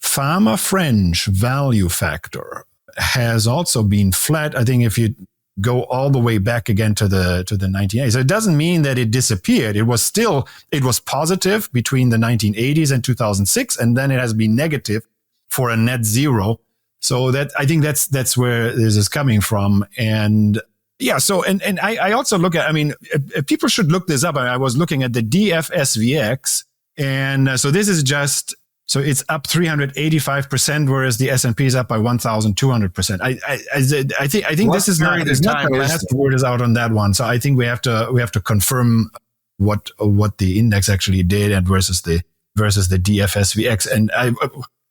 pharma French value factor has also been flat. I think if you go all the way back again to the 1980s. So it doesn't mean that it disappeared. It was positive between the 1980s and 2006, and then it has been negative for a net zero. So that I think that's where this is coming from. And Yeah. So, and I also look at, people should look this up. I was looking at the DFSVX, and so this is just, so it's up 385%, whereas the S&P is up by 1,200%. I think this is not the last word is out on that one. So I think we have to confirm what the index actually did and versus the DFSVX. And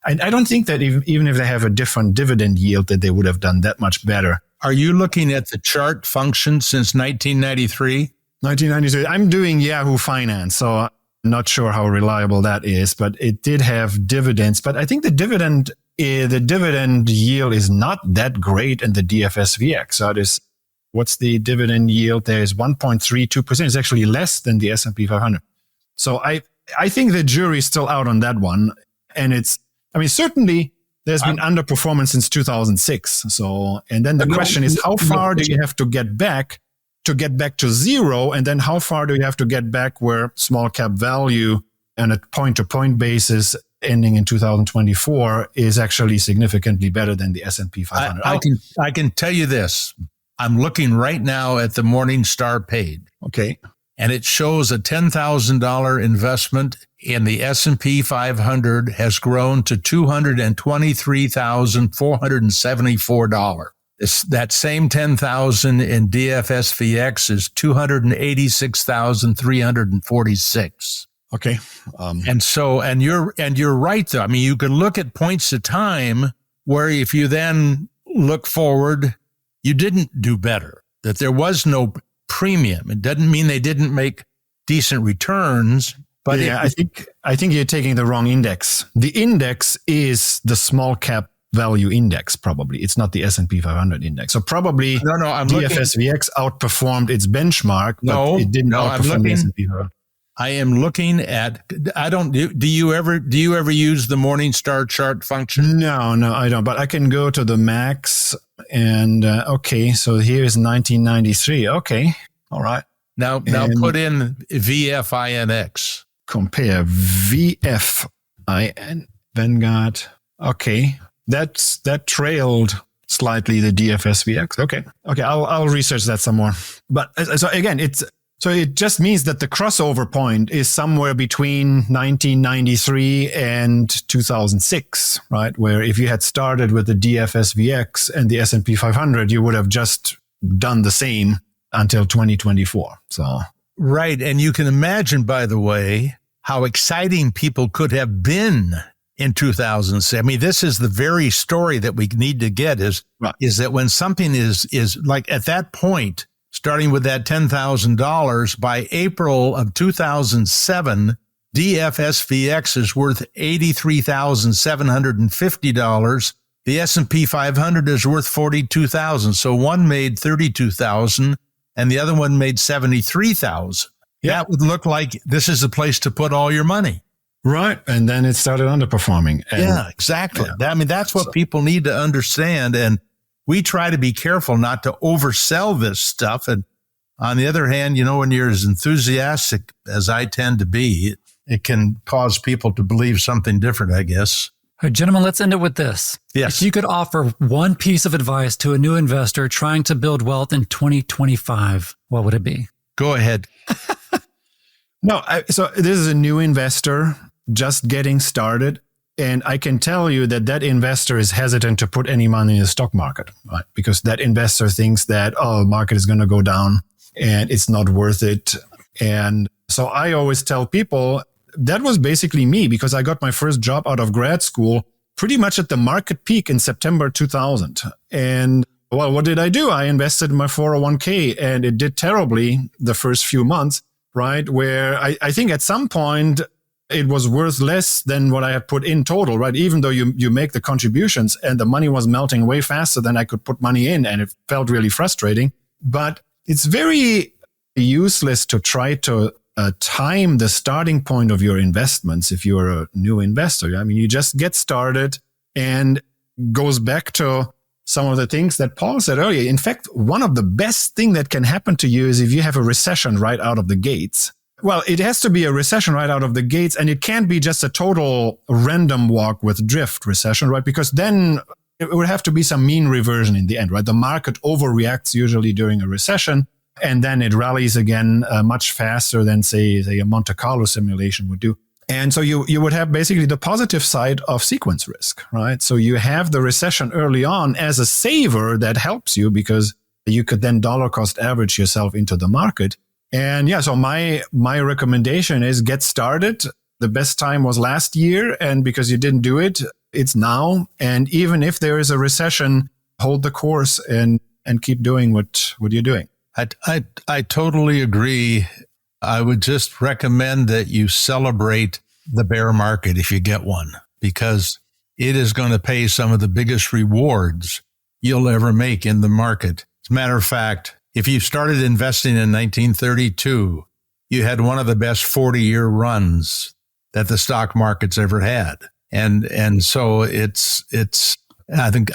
I don't think that even if they have a different dividend yield, that they would have done that much better. Are you looking at the chart function since 1993? 1993. I'm doing Yahoo Finance, so I'm not sure how reliable that is, but it did have dividends. But I think the dividend yield is not that great in the DFSVX. So it is, what's the dividend yield? There is 1.32%. It's actually less than the S&P 500. So I think the jury's still out on that one. And certainly there's been underperformance since 2006. So, and then the question is, how far do you have to get back to zero? And then how far do you have to get back where small cap value on a point-to-point basis ending in 2024 is actually significantly better than the S&P 500? I can tell you this. I'm looking right now at the Morningstar page. Okay. And it shows a $10,000 investment in the S&P 500 has grown to $223,474. That same 10,000 in DFSVX is 286,346. Okay. And you're right though. You can look at points of time where if you then look forward, you didn't do better, that there was no premium. It doesn't mean they didn't make decent returns, but I think you're taking the wrong index. The index is the small cap value index. Probably it's not the S&P 500 index. So probably DFSVX outperformed its benchmark, but it didn't outperform the S&P 500. I am looking at. Do you ever use the Morningstar chart function? No, I don't. But I can go to the max and okay. So here is 1993. Okay, all right. Now put in VFINX. Compare VFIN Vanguard. Okay, that trailed slightly the DFSVX. Okay. I'll research that some more. But so again, So it just means that the crossover point is somewhere between 1993 and 2006, right? Where if you had started with the DFSVX and the S&P 500, you would have just done the same until 2024. So right, and you can imagine, by the way, how exciting people could have been in 2006. This is the very story that we need to get is that when something is like at that point, starting with that $10,000, by April of 2007, DFSVX is worth $83,750. The S&P 500 is worth $42,000. So one made $32,000 and the other one made $73,000. Yeah. That would look like this is the place to put all your money. Right. And then it started underperforming. Yeah, exactly. Yeah. That's what people need to understand. And we try to be careful not to oversell this stuff. And on the other hand, when you're as enthusiastic as I tend to be, it can cause people to believe something different, I guess. All right, gentlemen, let's end it with this. Yes. If you could offer one piece of advice to a new investor trying to build wealth in 2025, what would it be? Go ahead. So this is a new investor just getting started. And I can tell you that investor is hesitant to put any money in the stock market, right? Because that investor thinks that, market is going to go down and it's not worth it. And so I always tell people that was basically me, because I got my first job out of grad school pretty much at the market peak in September 2000. And well, what did I do? I invested in my 401k and it did terribly the first few months, right? Where I think at some point, it was worth less than what I had put in total, right? Even though you make the contributions and the money was melting way faster than I could put money in, and it felt really frustrating. But it's very useless to try to time the starting point of your investments if you're a new investor. You just get started, and goes back to some of the things that Paul said earlier. In fact, one of the best things that can happen to you is if you have a recession right out of the gates. Well, it has to be a recession right out of the gates, and it can't be just a total random walk with drift recession, right? Because then it would have to be some mean reversion in the end, right? The market overreacts usually during a recession, and then it rallies again much faster than, say a Monte Carlo simulation would do. And so you would have basically the positive side of sequence risk, right? So you have the recession early on as a saver that helps you because you could then dollar cost average yourself into the market. And yeah, so my recommendation is get started. The best time was last year. And because you didn't do it, it's now. And even if there is a recession, hold the course and keep doing what you're doing. I totally agree. I would just recommend that you celebrate the bear market if you get one, because it is going to pay some of the biggest rewards you'll ever make in the market. As a matter of fact, if you started investing in 1932, you had one of the best 40-year runs that the stock market's ever had. And so it's I think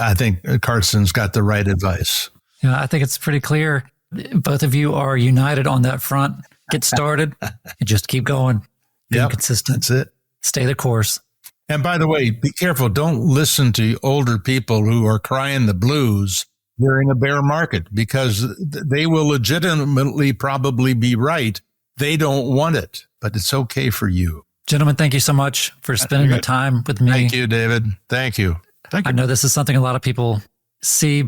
Karsten's got the right advice. Yeah, I think it's pretty clear. Both of you are united on that front. Get started and just keep going. Be consistent. That's it. Stay the course. And by the way, be careful. Don't listen to older people who are crying the blues during a bear market, because they will legitimately probably be right. They don't want it, but it's okay for you. Gentlemen, thank you so much for spending the time with me. Thank you, David. Thank you. I know this is something a lot of people see.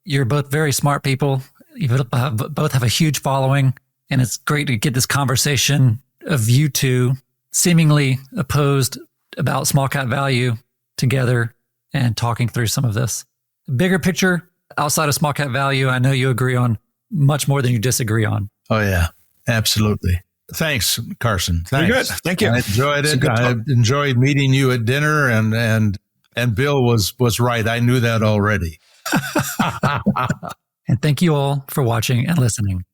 You're both very smart people. You both have a huge following, and it's great to get this conversation of you two seemingly opposed about small cap value together and talking through some of this. Bigger picture, outside of small cap value, I know you agree on much more than you disagree on. Oh, yeah, absolutely. Thanks, Karsten. Thanks. Very good. Thank you. I enjoyed it. I enjoyed meeting you at dinner, and Bill was right. I knew that already. And thank you all for watching and listening.